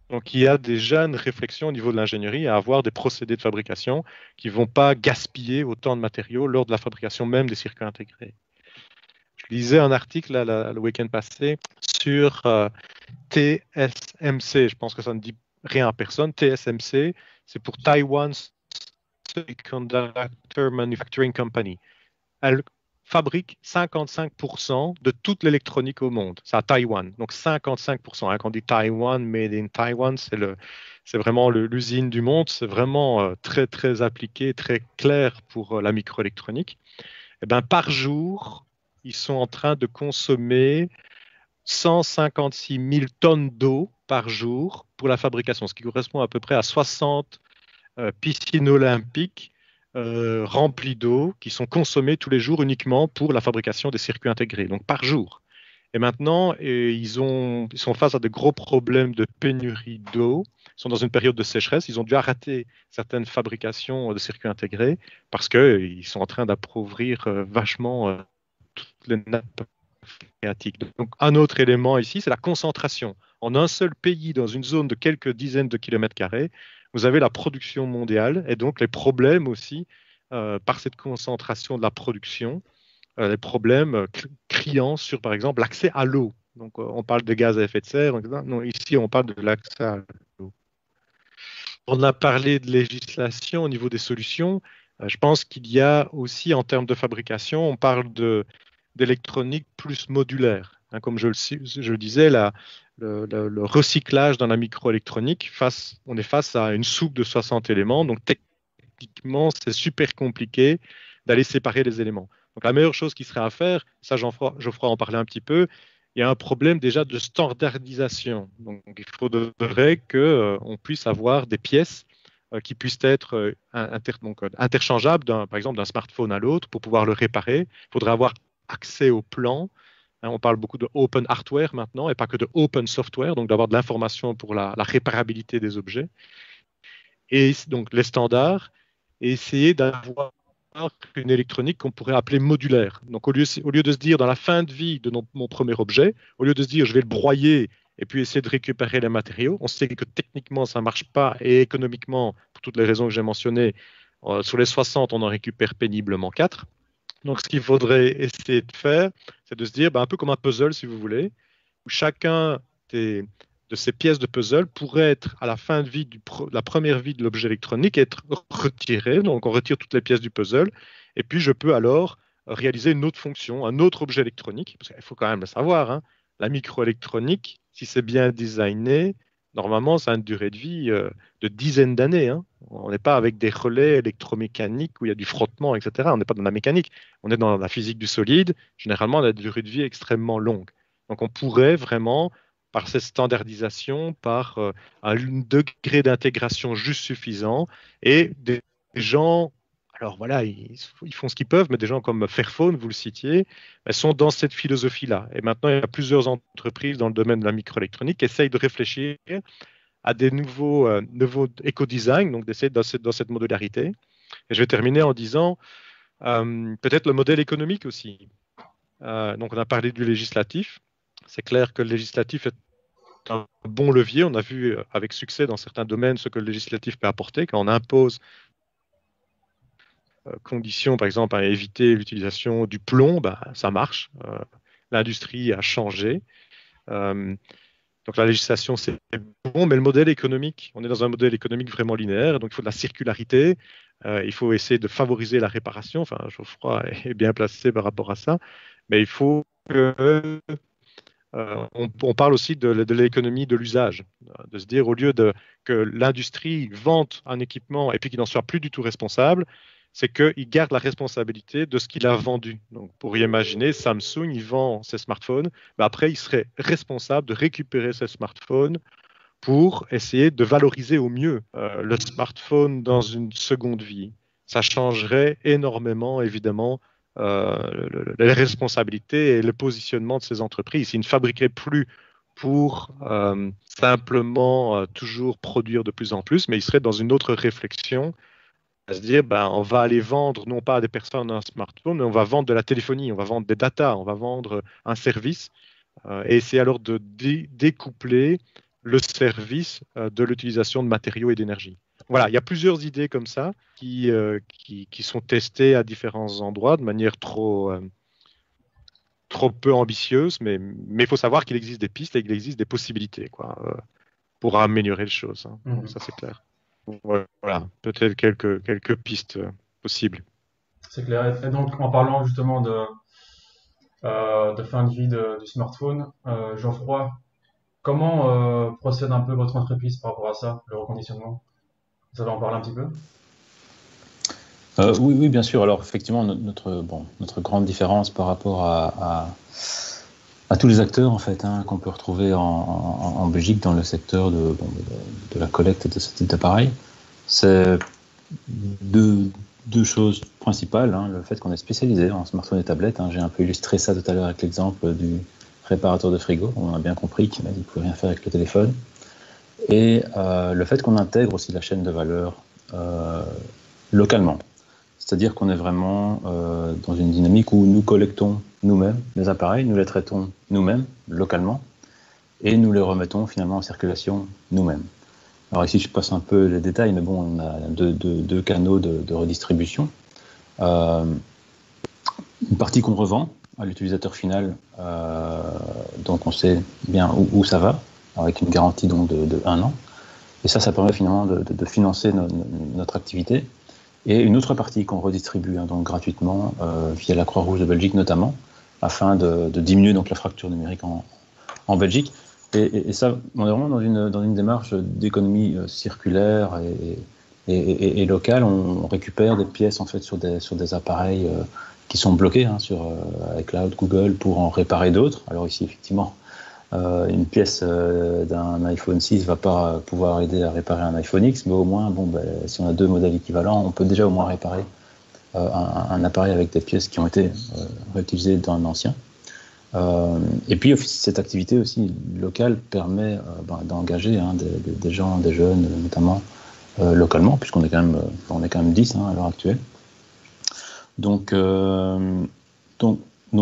S4: Donc, il y a déjà une réflexion au niveau de l'ingénierie à avoir des procédés de fabrication qui ne vont pas gaspiller autant de matériaux lors de la fabrication même des circuits intégrés. Je lisais un article le week-end passé sur TSMC. Je pense que ça ne dit rien à personne. TSMC, c'est pour Taiwan Semiconductor Manufacturing Company. Elle fabrique 55% de toute l'électronique au monde. C'est à Taïwan. Donc 55%. Quand on dit Taïwan, made in Taiwan, c'est vraiment l'usine du monde. C'est vraiment très, très appliqué, très clair pour la microélectronique. Et ben, par jour, ils sont en train de consommer 156 000 tonnes d'eau par jour pour la fabrication, ce qui correspond à peu près à 60 piscines olympiques remplies d'eau qui sont consommées tous les jours uniquement pour la fabrication des circuits intégrés, donc par jour. Et maintenant, ils sont face à de gros problèmes de pénurie d'eau. Ils sont dans une période de sécheresse. Ils ont dû arrêter certaines fabrications de circuits intégrés parce qu'ils sont en train d'appauvrir vachement toutes les nappes phréatiques. Donc, un autre élément ici, c'est la concentration. En un seul pays, dans une zone de quelques dizaines de kilomètres carrés, vous avez la production mondiale et donc les problèmes aussi par cette concentration de la production, les problèmes criants sur, par exemple, l'accès à l'eau. Donc, on parle de gaz à effet de serre. Non, ici, on parle de l'accès à l'eau. On a parlé de législation au niveau des solutions. Je pense qu'il y a aussi, en termes de fabrication, on parle d'électronique plus modulaire. Comme je le disais, le recyclage dans la microélectronique, on est face à une soupe de 60 éléments. Donc, techniquement, c'est super compliqué d'aller séparer les éléments. Donc, la meilleure chose qui serait à faire, ça, Geoffroy en parlait un petit peu, il y a un problème déjà de standardisation. Donc, il faudrait qu'on puisse avoir des pièces qui puissent être interchangeables, par exemple, d'un smartphone à l'autre pour pouvoir le réparer. Il faudrait avoir accès au plan. On parle beaucoup de open hardware maintenant et pas que de open software, donc d'avoir de l'information pour la réparabilité des objets. Et donc les standards, et essayer d'avoir une électronique qu'on pourrait appeler modulaire. Donc au lieu de se dire dans la fin de vie de mon premier objet, au lieu de se dire je vais le broyer et puis essayer de récupérer les matériaux, on sait que techniquement ça ne marche pas et économiquement, pour toutes les raisons que j'ai mentionnées, sur les 60, on en récupère péniblement 4. Donc, ce qu'il faudrait essayer de faire, c'est de se dire, un peu comme un puzzle, si vous voulez, où chacun de ces pièces de puzzle pourrait être, à la fin de vie la première vie de l'objet électronique, être retiré. Donc, on retire toutes les pièces du puzzle. Et puis, je peux alors réaliser une autre fonction, un autre objet électronique. Parce qu'il faut quand même le savoir, hein, la microélectronique, si c'est bien designé, normalement, ça a une durée de vie de dizaines d'années. Hein. On n'est pas avec des relais électromécaniques où il y a du frottement, etc. On n'est pas dans la mécanique. On est dans la physique du solide. Généralement, on a une durée de vie extrêmement longue. Donc, on pourrait vraiment, par cette standardisation, par un degré d'intégration juste suffisant, et des gens, alors voilà, ils font ce qu'ils peuvent, mais des gens comme Fairphone, vous le citiez, sont dans cette philosophie-là. Et maintenant, il y a plusieurs entreprises dans le domaine de la microélectronique qui essayent de réfléchir à des nouveaux éco-design, donc d'essayer dans cette modularité. Et je vais terminer en disant peut-être le modèle économique aussi. Donc, on a parlé du législatif. C'est clair que le législatif est un bon levier. On a vu avec succès dans certains domaines ce que le législatif peut apporter. Quand on impose conditions, par exemple, à éviter l'utilisation du plomb, ça marche. L'industrie a changé. Donc la législation, c'est bon, mais le modèle économique, on est dans un modèle économique vraiment linéaire, donc il faut de la circularité, il faut essayer de favoriser la réparation. Enfin, Geoffroy est bien placé par rapport à ça, mais il faut que on parle aussi de l'économie de l'usage, de se dire au lieu que l'industrie vende un équipement et puis qu'il n'en soit plus du tout responsable, c'est qu'il garde la responsabilité de ce qu'il a vendu. Donc, pour y imaginer, Samsung, il vend ses smartphones, mais après, il serait responsable de récupérer ses smartphones pour essayer de valoriser au mieux le smartphone dans une seconde vie. Ça changerait énormément, évidemment, les responsabilités et le positionnement de ces entreprises. Ils ne fabriqueraient plus pour simplement toujours produire de plus en plus, mais ils seraient dans une autre réflexion, à se dire, on va aller vendre non pas à des personnes un smartphone, mais on va vendre de la téléphonie, on va vendre des data, on va vendre un service, et c'est alors de découpler le service de l'utilisation de matériaux et d'énergie. Voilà, il y a plusieurs idées comme ça qui sont testées à différents endroits de manière trop peu ambitieuse, mais il faut savoir qu'il existe des pistes et qu'il existe des possibilités pour améliorer les choses. Hein. Donc, ça, c'est clair. Voilà, peut-être quelques pistes possibles.
S2: C'est clair. Et donc, en parlant justement de fin de vie du smartphone, Geoffroy, comment procède un peu votre entreprise par rapport à ça, le reconditionnement? Vous allez en parler un petit peu?
S5: Oui, oui, bien sûr. Alors, effectivement, notre grande différence par rapport à tous les acteurs, en fait, hein, qu'on peut retrouver en Belgique dans le secteur de la collecte de ce type d'appareil, c'est deux choses principales, hein. Le fait qu'on est spécialisé en smartphones et tablettes, hein. J'ai un peu illustré ça tout à l'heure avec l'exemple du réparateur de frigo. On a bien compris qu'il ne pouvait rien faire avec le téléphone. Et le fait qu'on intègre aussi la chaîne de valeur localement. C'est-à-dire qu'on est vraiment dans une dynamique où nous collectons nous-mêmes les appareils, nous les traitons nous-mêmes, localement, et nous les remettons finalement en circulation nous-mêmes. Alors ici, je passe un peu les détails, mais bon, on a deux canaux de redistribution. Une partie qu'on revend à l'utilisateur final, donc on sait bien où ça va, avec une garantie donc de 1 an. Et ça permet finalement de financer notre activité. Et une autre partie qu'on redistribue, hein, donc gratuitement via la Croix-Rouge de Belgique notamment, afin de diminuer donc la fracture numérique en Belgique. Et ça, on est vraiment dans une démarche d'économie circulaire et locale. On récupère des pièces en fait sur des appareils qui sont bloqués, hein, sur iCloud, Google, pour en réparer d'autres. Alors ici, effectivement, une pièce d'un iPhone 6 va pas pouvoir aider à réparer un iPhone X, mais au moins, si on a deux modèles équivalents, on peut déjà au moins réparer un appareil avec des pièces qui ont été réutilisées dans un ancien. Et puis cette activité aussi locale permet d'engager, hein, des gens, des jeunes notamment localement, puisqu'on est quand même 10, hein, à l'heure actuelle. Donc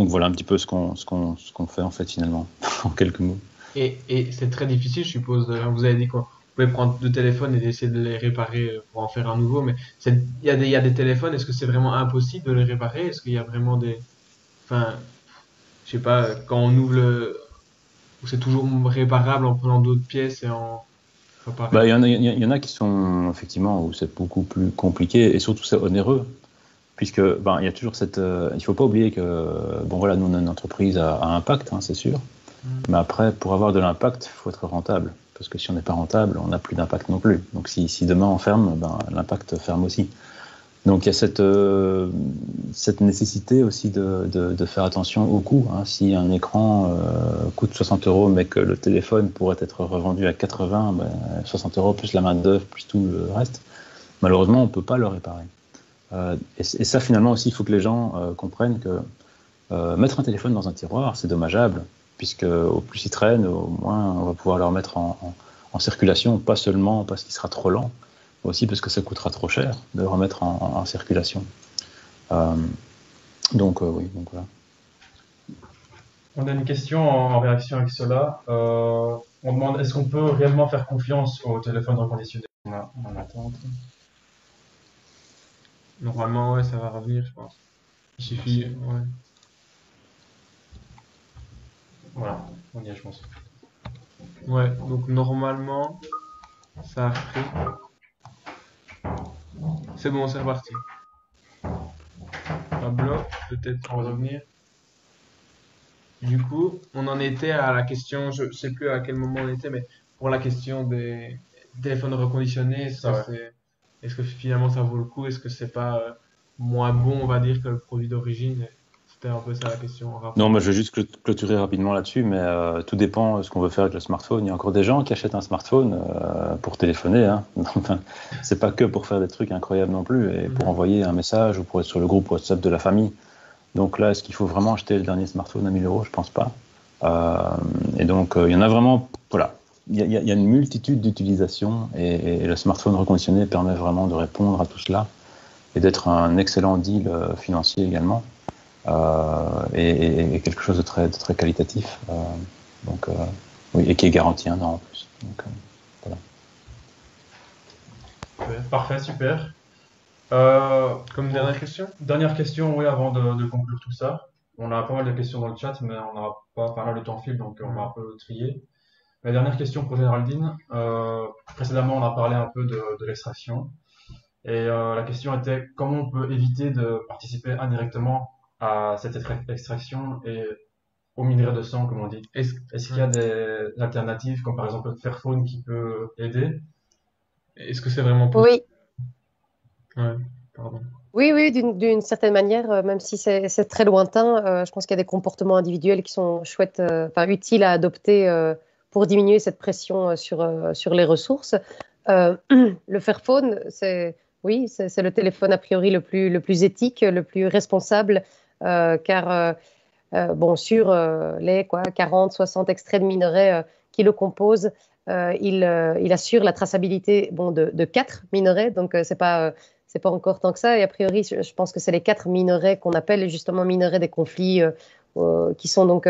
S5: voilà un petit peu ce qu'on fait en fait finalement, en quelques mots.
S1: Et c'est très difficile, je suppose. Vous avez dit quoi? Vous pouvez prendre deux téléphones et essayer de les réparer pour en faire un nouveau, mais il y a des téléphones, est-ce que c'est vraiment impossible de les réparer? Est-ce qu'il y a vraiment des... Enfin, je sais pas, quand on ouvre ou c'est toujours réparable en prenant d'autres pièces et en réparant?
S5: Il y en a qui sont effectivement où c'est beaucoup plus compliqué et surtout c'est onéreux. Puisque il y a toujours il faut pas oublier que voilà, nous on a une entreprise à impact, hein, c'est sûr. Mais après, pour avoir de l'impact, il faut être rentable. Parce que si on n'est pas rentable, on n'a plus d'impact non plus. Donc si demain on ferme, l'impact ferme aussi. Donc il y a cette nécessité aussi de faire attention au coût, hein. Si un écran coûte 60 € mais que le téléphone pourrait être revendu à 80, 60 € plus la main d'œuvre, plus tout le reste, malheureusement on ne peut pas le réparer. Et ça, finalement, aussi, il faut que les gens comprennent que mettre un téléphone dans un tiroir, c'est dommageable, puisque au plus il traîne, au moins on va pouvoir le remettre en circulation, pas seulement parce qu'il sera trop lent, mais aussi parce que ça coûtera trop cher de le remettre en circulation. Donc voilà.
S2: On a une question en réaction avec cela. On demande, est-ce qu'on peut réellement faire confiance au téléphone reconditionné? On en attend.
S1: Normalement, ouais, ça va revenir, je pense. Il suffit, ouais.
S2: Voilà, on y est, je pense.
S1: Ouais, donc normalement, ça a repris. C'est bon, c'est reparti. Pablo, peut-être revenir. Du coup, on en était à la question, je sais plus à quel moment on était, mais pour la question des téléphones reconditionnés, est-ce que finalement ça vaut le coup? Est-ce que c'est pas moins bon, on va dire, que le produit d'origine? C'était un peu ça la question en rapport.
S5: Non, moi je vais juste clôturer rapidement là-dessus, mais tout dépend de ce qu'on veut faire avec le smartphone. Il y a encore des gens qui achètent un smartphone pour téléphoner, hein. Enfin, c'est pas que pour faire des trucs incroyables non plus, et pour envoyer un message ou pour être sur le groupe WhatsApp de la famille. Donc là, est-ce qu'il faut vraiment acheter le dernier smartphone à 1000 €? Je pense pas. Et donc il y en a vraiment, voilà. Il y a une multitude d'utilisations et le smartphone reconditionné permet vraiment de répondre à tout cela et d'être un excellent deal financier également. Et quelque chose de très qualitatif. Oui, et qui est garanti 1 an en plus. Donc, voilà.
S2: Ouais, parfait, super.
S1: Comme dernière question?
S2: Dernière question, oui, avant de conclure tout ça. On a pas mal de questions dans le chat, mais on n'a pas mal de temps file, donc on va un peu trier. La dernière question pour Géraldine. Précédemment, on a parlé un peu de l'extraction. Et la question était comment on peut éviter de participer indirectement à cette extraction et au minerai de sang, comme on dit. Est-ce qu'il y a des alternatives, comme par exemple le Fairphone qui peut aider?
S1: Est-ce que c'est vraiment possible?
S3: Oui,
S1: Ouais, pardon.
S3: oui, d'une certaine manière, même si c'est très lointain, je pense qu'il y a des comportements individuels qui sont chouettes, enfin utiles à adopter pour diminuer cette pression sur les ressources. Le Fairphone, oui, c'est le téléphone a priori le plus éthique, le plus responsable, car bon, sur les 40, 60 extraits de minerais qui le composent, il assure la traçabilité bon, de 4 minerais, donc c'est pas encore tant que ça. Et a priori, je pense que c'est les 4 minerais qu'on appelle justement minerais des conflits, qui sont donc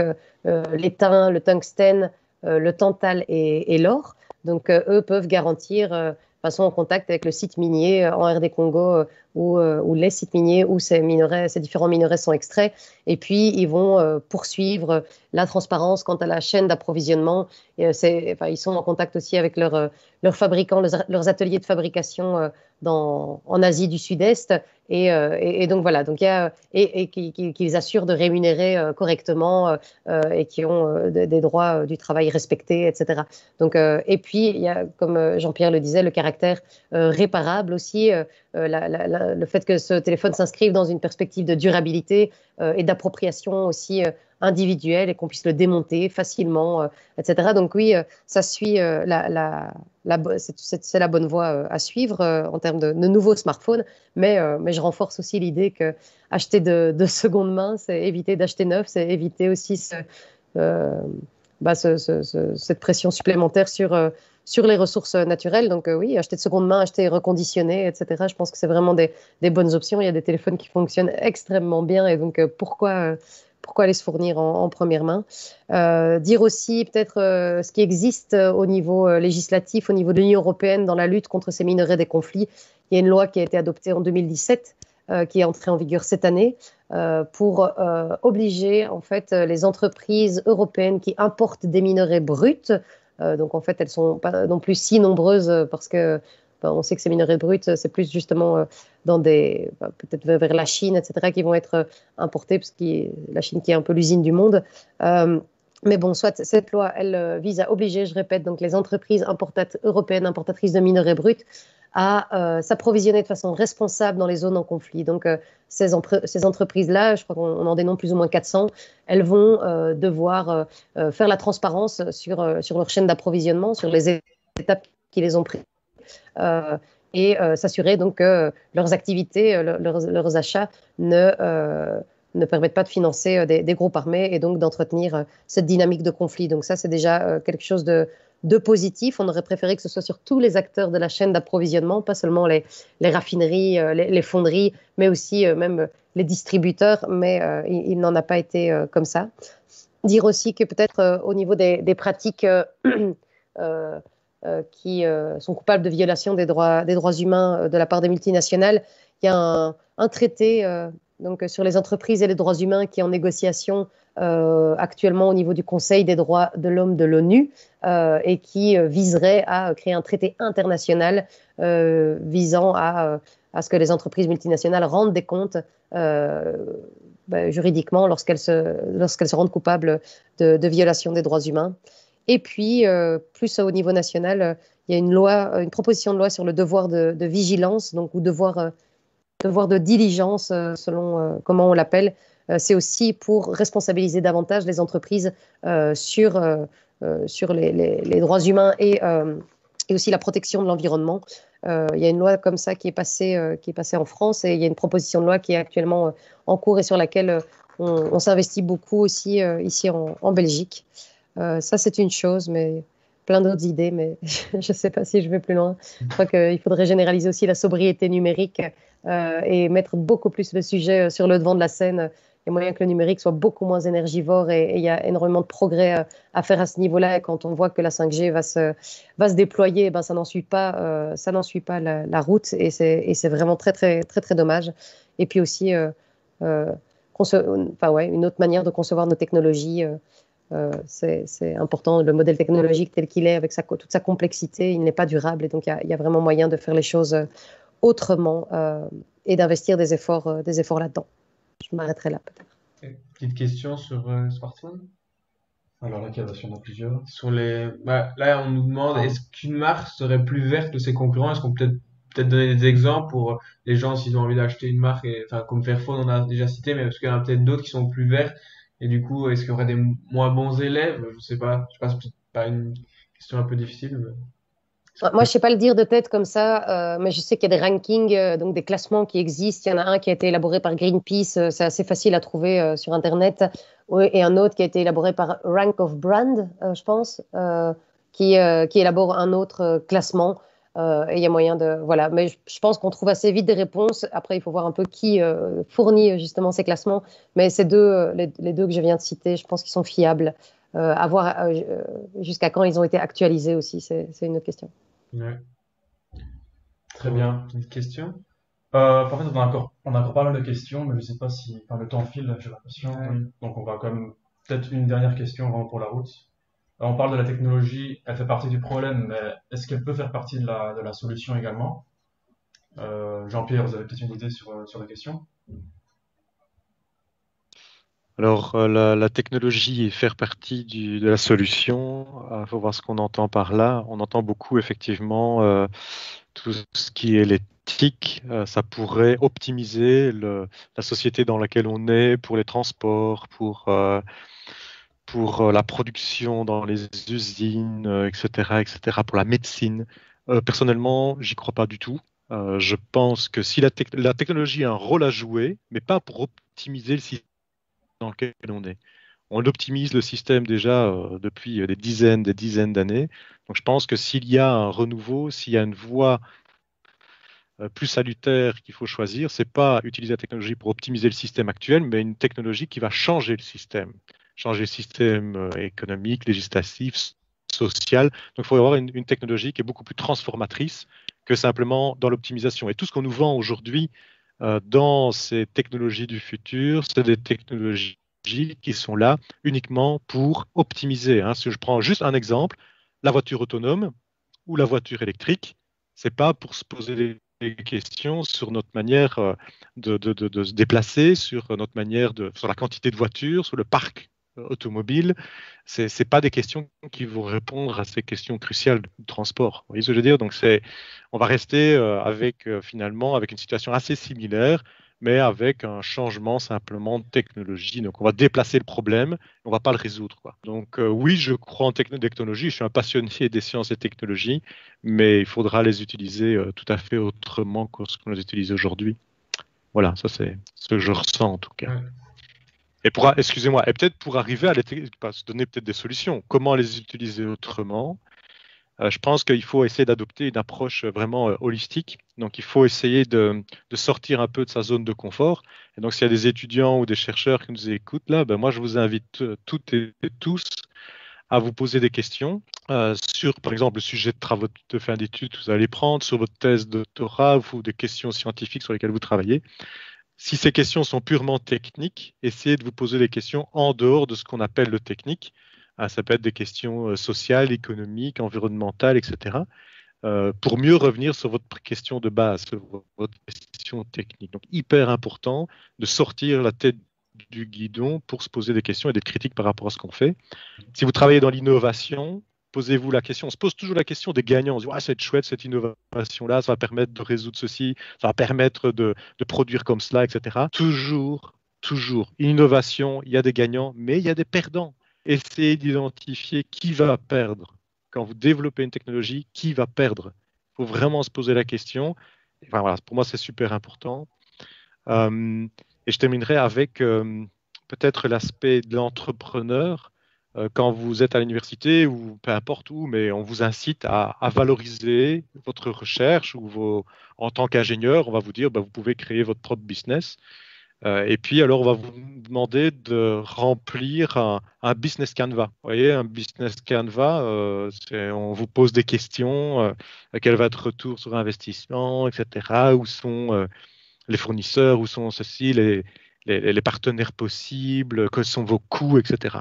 S3: l'étain, le tungstène, le tantal et l'or. Donc eux peuvent garantir, sont en contact avec le site minier en RD Congo où les sites miniers où ces différents minerais sont extraits. Et puis, ils vont poursuivre la transparence quant à la chaîne d'approvisionnement. Ils sont en contact aussi avec leurs fabricants, leurs ateliers de fabrication en Asie du Sud-Est. Et donc, voilà. Donc, qu'ils assurent de rémunérer correctement et qui ont des droits du travail respectés, etc. Donc, et puis, il y a, comme Jean-Pierre le disait, le caractère réparable aussi, le fait que ce téléphone s'inscrive dans une perspective de durabilité et d'appropriation aussi individuelle et qu'on puisse le démonter facilement, etc. Donc oui, ça suit c'est la bonne voie à suivre en termes de nouveaux smartphones, mais je renforce aussi l'idée que acheter de seconde main, c'est éviter d'acheter neuf, c'est éviter aussi cette pression supplémentaire sur les ressources naturelles. Donc oui, acheter de seconde main, acheter reconditionné, etc. Je pense que c'est vraiment des bonnes options. Il y a des téléphones qui fonctionnent extrêmement bien et donc pourquoi aller se fournir en première main. Dire aussi peut-être ce qui existe au niveau législatif, au niveau de l'Union européenne dans la lutte contre ces minerais des conflits. Il y a une loi qui a été adoptée en 2017 qui est entrée en vigueur cette année pour obliger en fait les entreprises européennes qui importent des minerais bruts. Donc en fait, elles sont pas non plus si nombreuses parce que on sait que ces minerais bruts, c'est plus justement dans peut-être vers la Chine, etc., qui vont être importés, parce que la Chine qui est un peu l'usine du monde. Mais bon, soit cette loi, elle vise à obliger, je répète, donc les entreprises européennes importatrices de minerais bruts à s'approvisionner de façon responsable dans les zones en conflit. Donc, ces entreprises-là, je crois qu'on en dénombre plus ou moins 400, elles vont devoir faire la transparence sur leur chaîne d'approvisionnement, sur les étapes qui les ont prises. Et s'assurer donc que leurs activités, leurs achats ne permettent pas de financer des groupes armés et donc d'entretenir cette dynamique de conflit. Donc ça, c'est déjà quelque chose de positif. On aurait préféré que ce soit sur tous les acteurs de la chaîne d'approvisionnement, pas seulement les raffineries, les fonderies, mais aussi même les distributeurs, mais il n'en a pas été comme ça. Dire aussi que peut-être au niveau des pratiques qui sont coupables de violation des droits humains de la part des multinationales. Il y a un traité donc, sur les entreprises et les droits humains qui est en négociation actuellement au niveau du Conseil des droits de l'homme de l'ONU et qui viserait à créer un traité international visant à ce que les entreprises multinationales rendent des comptes juridiquement lorsqu'elles se rendent coupables de violation des droits humains. Et puis, plus au niveau national, il y a une proposition de loi sur le devoir de vigilance, donc, ou devoir de diligence, selon comment on l'appelle. C'est aussi pour responsabiliser davantage les entreprises sur les droits humains et aussi la protection de l'environnement. Il y a une loi comme ça qui est passée en France et il y a une proposition de loi qui est actuellement en cours et sur laquelle on s'investit beaucoup aussi ici en Belgique. Ça, c'est une chose, mais plein d'autres idées, mais je ne sais pas si je vais plus loin. Je crois qu'il faudrait généraliser aussi la sobriété numérique et mettre beaucoup plus le sujet sur le devant de la scène. Il y a moyen que le numérique soit beaucoup moins énergivore et il y a énormément de progrès à faire à ce niveau-là. Et quand on voit que la 5G va se déployer, ça n'en suit pas la route et c'est vraiment très, très, très, très dommage. Et puis aussi, une autre manière de concevoir nos technologies. C'est important. Le modèle technologique tel qu'il est, avec toute sa complexité, il n'est pas durable. Et donc, il y a vraiment moyen de faire les choses autrement et d'investir des efforts là-dedans. Je m'arrêterai là peut-être.
S1: Petite question sur smartphone.
S2: Alors là, il y en a plusieurs.
S1: Là, on nous demande, est-ce qu'une marque serait plus verte que ses concurrents? Est-ce qu'on peut peut-être donner des exemples pour les gens s'ils ont envie d'acheter une marque, comme Fairphone, on a déjà cité, mais parce qu'il y en a peut-être d'autres qui sont plus vertes. Et du coup, est-ce qu'il y aurait des moins bons élèves? Je sais pas. C'est peut-être pas une question un peu difficile.
S3: Moi, je sais pas le dire de tête comme ça, mais je sais qu'il y a des rankings, donc des classements qui existent. Il y en a un qui a été élaboré par Greenpeace, c'est assez facile à trouver sur Internet, et un autre qui a été élaboré par Rank of Brand, je pense, qui élabore un autre classement. Et il y a moyen de voilà, mais je pense qu'on trouve assez vite des réponses. Après, il faut voir un peu qui fournit justement ces classements. Mais ces deux, les deux que je viens de citer, je pense qu'ils sont fiables. À voir jusqu'à quand ils ont été actualisés aussi, c'est une autre question.
S1: Ouais.
S2: Très bien.
S1: Une question?
S2: En fait, on a encore pas mal de questions, mais je sais pas si le temps file, j'ai l'impression. Oui. Donc on va quand même peut-être une dernière question vraiment pour la route. On parle de la technologie, elle fait partie du problème, mais est-ce qu'elle peut faire partie de la solution également? Jean-Pierre, vous avez peut-être une idée sur la question?
S4: Alors, la technologie et faire partie de la solution, il faut voir ce qu'on entend par là. On entend beaucoup, effectivement, tout ce qui est l'éthique. Ça pourrait optimiser la société dans laquelle on est, pour les transports, pour la production dans les usines, etc., etc., pour la médecine. Personnellement, j'y crois pas du tout. Je pense que si la technologie a un rôle à jouer, mais pas pour optimiser le système dans lequel on est. On optimise le système déjà depuis des dizaines d'années. Donc je pense que s'il y a un renouveau, s'il y a une voie plus salutaire qu'il faut choisir, c'est pas utiliser la technologie pour optimiser le système actuel, mais une technologie qui va changer le système économique, législatif, social. Donc il faut avoir une technologie qui est beaucoup plus transformatrice que simplement dans l'optimisation. Et tout ce qu'on nous vend aujourd'hui dans ces technologies du futur, c'est des technologies qui sont là uniquement pour optimiser. Si je prends juste un exemple, la voiture autonome ou la voiture électrique, c'est pas pour se poser des questions sur notre manière de se déplacer, sur notre manière sur la quantité de voitures, sur le parc automobile. C'est pas des questions qui vont répondre à ces questions cruciales de transport. Vous voyez ce que je veux dire? Donc on va rester finalement avec une situation assez similaire, mais avec un changement simplement de technologie. Donc, on va déplacer le problème, on ne va pas le résoudre, quoi. Donc, oui, je crois en technologie, je suis un passionné des sciences et technologies, mais il faudra les utiliser tout à fait autrement que ce qu'on les utilise aujourd'hui. Voilà, ça c'est ce que je ressens en tout cas. Ouais. Et excusez-moi, et peut-être pour arriver à se donner peut-être des solutions, comment les utiliser autrement? Je pense qu'il faut essayer d'adopter une approche vraiment holistique. Donc, il faut essayer de sortir un peu de sa zone de confort. Et donc, s'il y a des étudiants ou des chercheurs qui nous écoutent là, moi, je vous invite toutes et tous à vous poser des questions sur, par exemple, le sujet de travaux de fin d'études que vous allez prendre, sur votre thèse de doctorat ou des questions scientifiques sur lesquelles vous travaillez. Si ces questions sont purement techniques, essayez de vous poser des questions en dehors de ce qu'on appelle le technique. Ça peut être des questions sociales, économiques, environnementales, etc. Pour mieux revenir sur votre question de base, sur votre question technique. Donc, hyper important de sortir la tête du guidon pour se poser des questions et d'être critique par rapport à ce qu'on fait. Si vous travaillez dans l'innovation, posez-vous la question. On se pose toujours la question des gagnants. On se dit, ça va être chouette cette innovation-là, ça va permettre de résoudre ceci, ça va permettre de produire comme cela, etc. Toujours, une innovation, il y a des gagnants, mais il y a des perdants. Essayez d'identifier qui va perdre. Quand vous développez une technologie, qui va perdre? Il faut vraiment se poser la question. Enfin, voilà, pour moi, c'est super important. Et je terminerai avec peut-être l'aspect de l'entrepreneur. Quand vous êtes à l'université ou peu importe où, mais on vous incite à valoriser votre recherche ou en tant qu'ingénieur, on va vous dire vous pouvez créer votre propre business. Et puis, alors, on va vous demander de remplir un business canvas. Vous voyez, un business canvas, on vous pose des questions, quel va être le retour sur investissement, etc. Où sont les fournisseurs, où sont ceci, les partenaires possibles, quels sont vos coûts, etc.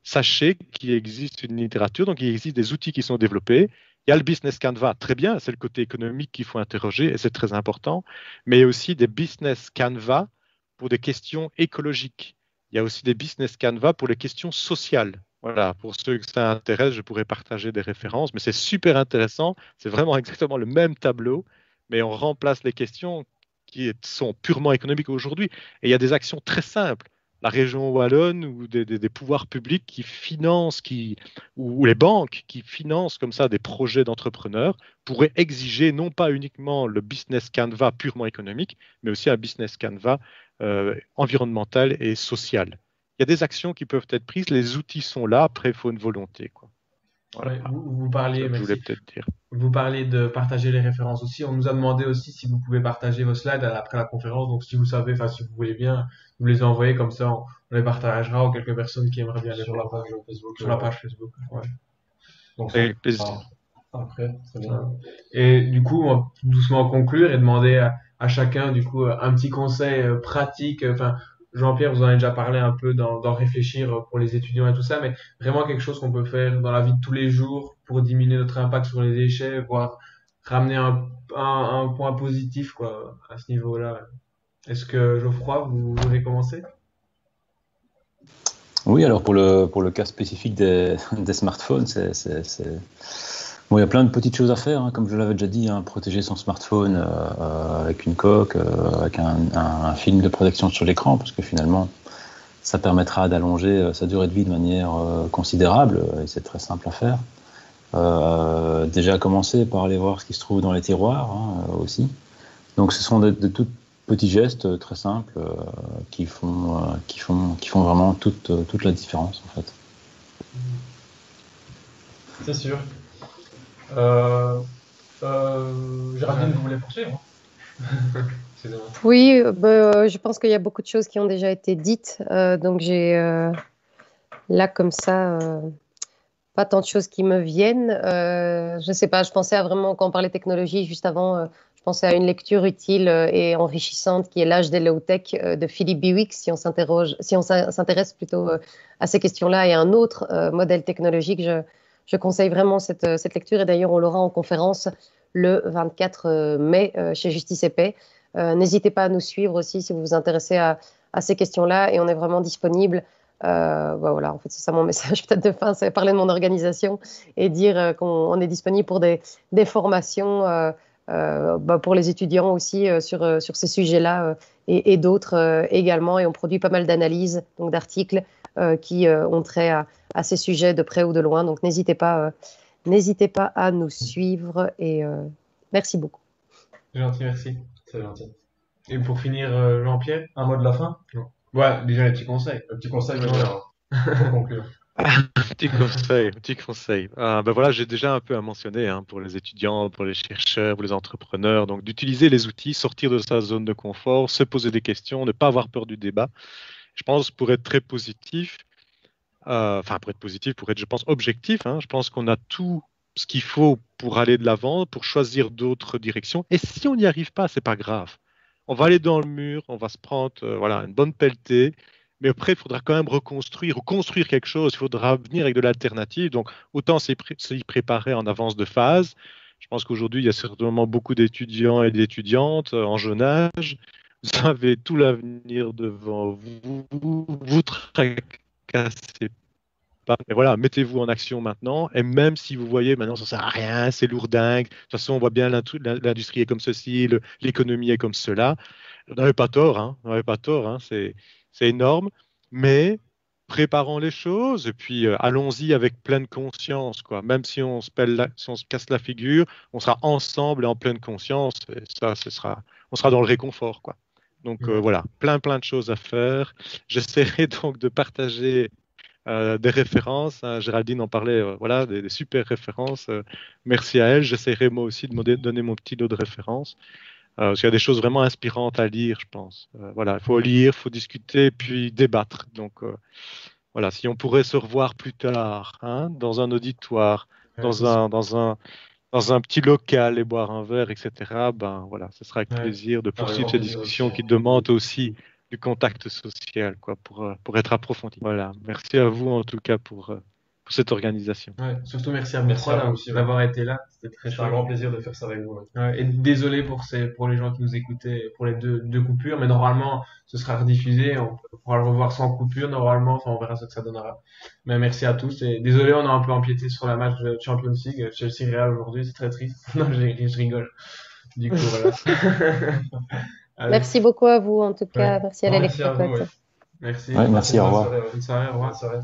S4: Sachez qu'il existe une littérature, donc il existe des outils qui sont développés, Il y a le business Canva, très bien, c'est le côté économique qu'il faut interroger et c'est très important, mais il y a aussi des business Canva pour des questions écologiques. Il y a aussi des business Canva pour les questions sociales. Voilà, pour ceux que ça intéresse, je pourrais partager des références, mais c'est super intéressant. C'est vraiment exactement le même tableau, mais on remplace les questions qui sont purement économiques aujourd'hui. Et il y a des actions très simples. La région wallonne ou des pouvoirs publics qui financent, ou les banques qui financent comme ça des projets d'entrepreneurs pourraient exiger non pas uniquement le business Canva purement économique, mais aussi un business Canva environnemental et social. Il y a des actions qui peuvent être prises, les outils sont là, après il faut une volonté, quoi. Voilà.
S1: Ouais, vous parliez,
S4: Je voulais
S1: merci.
S4: peut-être dire.
S1: Vous parlez de partager les références aussi. On nous a demandé aussi si vous pouvez partager vos slides après la conférence. Donc, si vous savez, enfin, si vous voulez bien, vous les envoyez comme ça, on les partagera aux quelques personnes qui aimeraient bien les
S2: Sur la
S1: voir.
S2: page Facebook.
S1: Sur la page Facebook. Ouais.
S2: Donc ça,
S4: Avec plaisir.
S2: après, très bien.
S1: Ouais. Et du coup, on va doucement conclure et demander à chacun, du coup, un petit conseil pratique. Enfin, Jean-Pierre, vous en avez déjà parlé un peu d'en réfléchir pour les étudiants et tout ça, mais vraiment quelque chose qu'on peut faire dans la vie de tous les jours pour diminuer notre impact sur les déchets, voire ramener un point positif, quoi, à ce niveau-là. Est-ce que Geoffroy, vous voulez commencer?
S5: Oui, alors pour le cas spécifique des smartphones, bon, il y a plein de petites choses à faire, hein, comme je l'avais déjà dit, hein, protéger son smartphone avec une coque, avec un film de protection sur l'écran, parce que finalement, ça permettra d'allonger sa durée de vie de manière considérable, et c'est très simple à faire. Déjà commencer par aller voir ce qui se trouve dans les tiroirs aussi. Donc ce sont de tout petits gestes très simples qui font vraiment toute la différence en fait.
S2: C'est sûr. Géraldine, vous voulez poursuivre?
S3: Oui, je pense qu'il y a beaucoup de choses qui ont déjà été dites. Donc j'ai là comme ça pas tant de choses qui me viennent. Je sais pas, je pensais à vraiment, quand on parlait technologie juste avant, je pensais à une lecture utile et enrichissante qui est L'âge des low-tech de Philip Biwix, si on s'intéresse plutôt à ces questions-là et à un autre modèle technologique. Je conseille vraiment cette lecture et d'ailleurs on l'aura en conférence le 24 mai chez Justice et Paix. N'hésitez pas à nous suivre aussi si vous vous intéressez à ces questions-là et on est vraiment disponible. Voilà, en fait, c'est ça mon message peut-être de fin, c'est parler de mon organisation et dire qu'on est disponible pour des formations pour les étudiants aussi sur ces sujets-là et d'autres également. Et on produit pas mal d'analyses, donc d'articles qui ont trait à ces sujets de près ou de loin. Donc n'hésitez pas à nous suivre et merci beaucoup.
S1: C'est gentil, merci.
S2: C'est gentil.
S1: Et pour finir, Jean-Pierre?
S2: Un mot de la fin?
S1: Non. Ouais, déjà les petits conseils.
S2: Le petit conseil,
S1: Ouais.
S2: pour conclure.
S4: Petit conseil. Ben voilà, j'ai déjà un peu à mentionner pour les étudiants, pour les chercheurs, pour les entrepreneurs. Donc, d'utiliser les outils, sortir de sa zone de confort, se poser des questions, ne pas avoir peur du débat. Je pense pour être très positif, pour être positif, pour être, je pense, objectif, je pense qu'on a tout ce qu'il faut pour aller de l'avant, pour choisir d'autres directions. Et si on n'y arrive pas, c'est pas grave. On va aller dans le mur, on va se prendre une bonne pelletée. Mais après, il faudra quand même reconstruire ou construire quelque chose. Il faudra venir avec de l'alternative. Donc, autant s'y préparer en avance de phase. Je pense qu'aujourd'hui, il y a certainement beaucoup d'étudiants et d'étudiantes en jeune âge. Vous avez tout l'avenir devant vous. Vous tracassez pas. Mais voilà, mettez-vous en action maintenant. Et même si vous voyez maintenant, ça ne sert à rien, c'est lourdingue. De toute façon, on voit bien l'industrie est comme ceci, l'économie est comme cela. Vous n'avez pas tort, Vous n'avez pas tort, c'est énorme, mais préparons les choses et puis allons-y avec pleine conscience, quoi. Même si si on se casse la figure, on sera ensemble et en pleine conscience et ça, on sera dans le réconfort, quoi. Donc voilà, plein de choses à faire. J'essaierai donc de partager des références. Géraldine en parlait, voilà, des super références. Merci à elle. J'essaierai moi aussi de me donner mon petit lot de références. Parce qu'il y a des choses vraiment inspirantes à lire, je pense. Voilà, il faut lire, il faut discuter, puis débattre. Donc, voilà, si on pourrait se revoir plus tard, dans un auditoire, dans un petit local et boire un verre, etc., ben voilà, ce sera avec plaisir de poursuivre ces discussions qui demandent aussi du contact social, quoi, pour être approfondi. Voilà, merci à vous en tout cas pour cette organisation.
S1: Ouais, surtout merci à vous
S2: Merci
S1: trois
S2: à vous aussi, ouais.
S1: d'avoir été là. C'était très
S2: C'est un
S1: chouette.
S2: grand plaisir de faire ça avec vous. Ouais.
S1: Ouais, et désolé pour les gens qui nous écoutaient pour les deux coupures, mais normalement ce sera rediffusé, on pourra le revoir sans coupure normalement, enfin on verra ce que ça donnera. Mais merci à tous et désolé, on a un peu empiété sur la match de Champions League, Chelsea Real aujourd'hui, c'est très triste. Non, je rigole. Du coup voilà. Allez,
S3: Merci beaucoup à vous, en tout cas.
S1: ouais.
S3: Merci à
S2: Non, merci à vous.
S3: l'Électrocote.
S2: Ouais.
S1: Merci.
S5: Ouais, merci, au revoir.
S2: Bonne soirée, ouais.
S1: Bonne soirée, au revoir.
S2: Bonne soirée.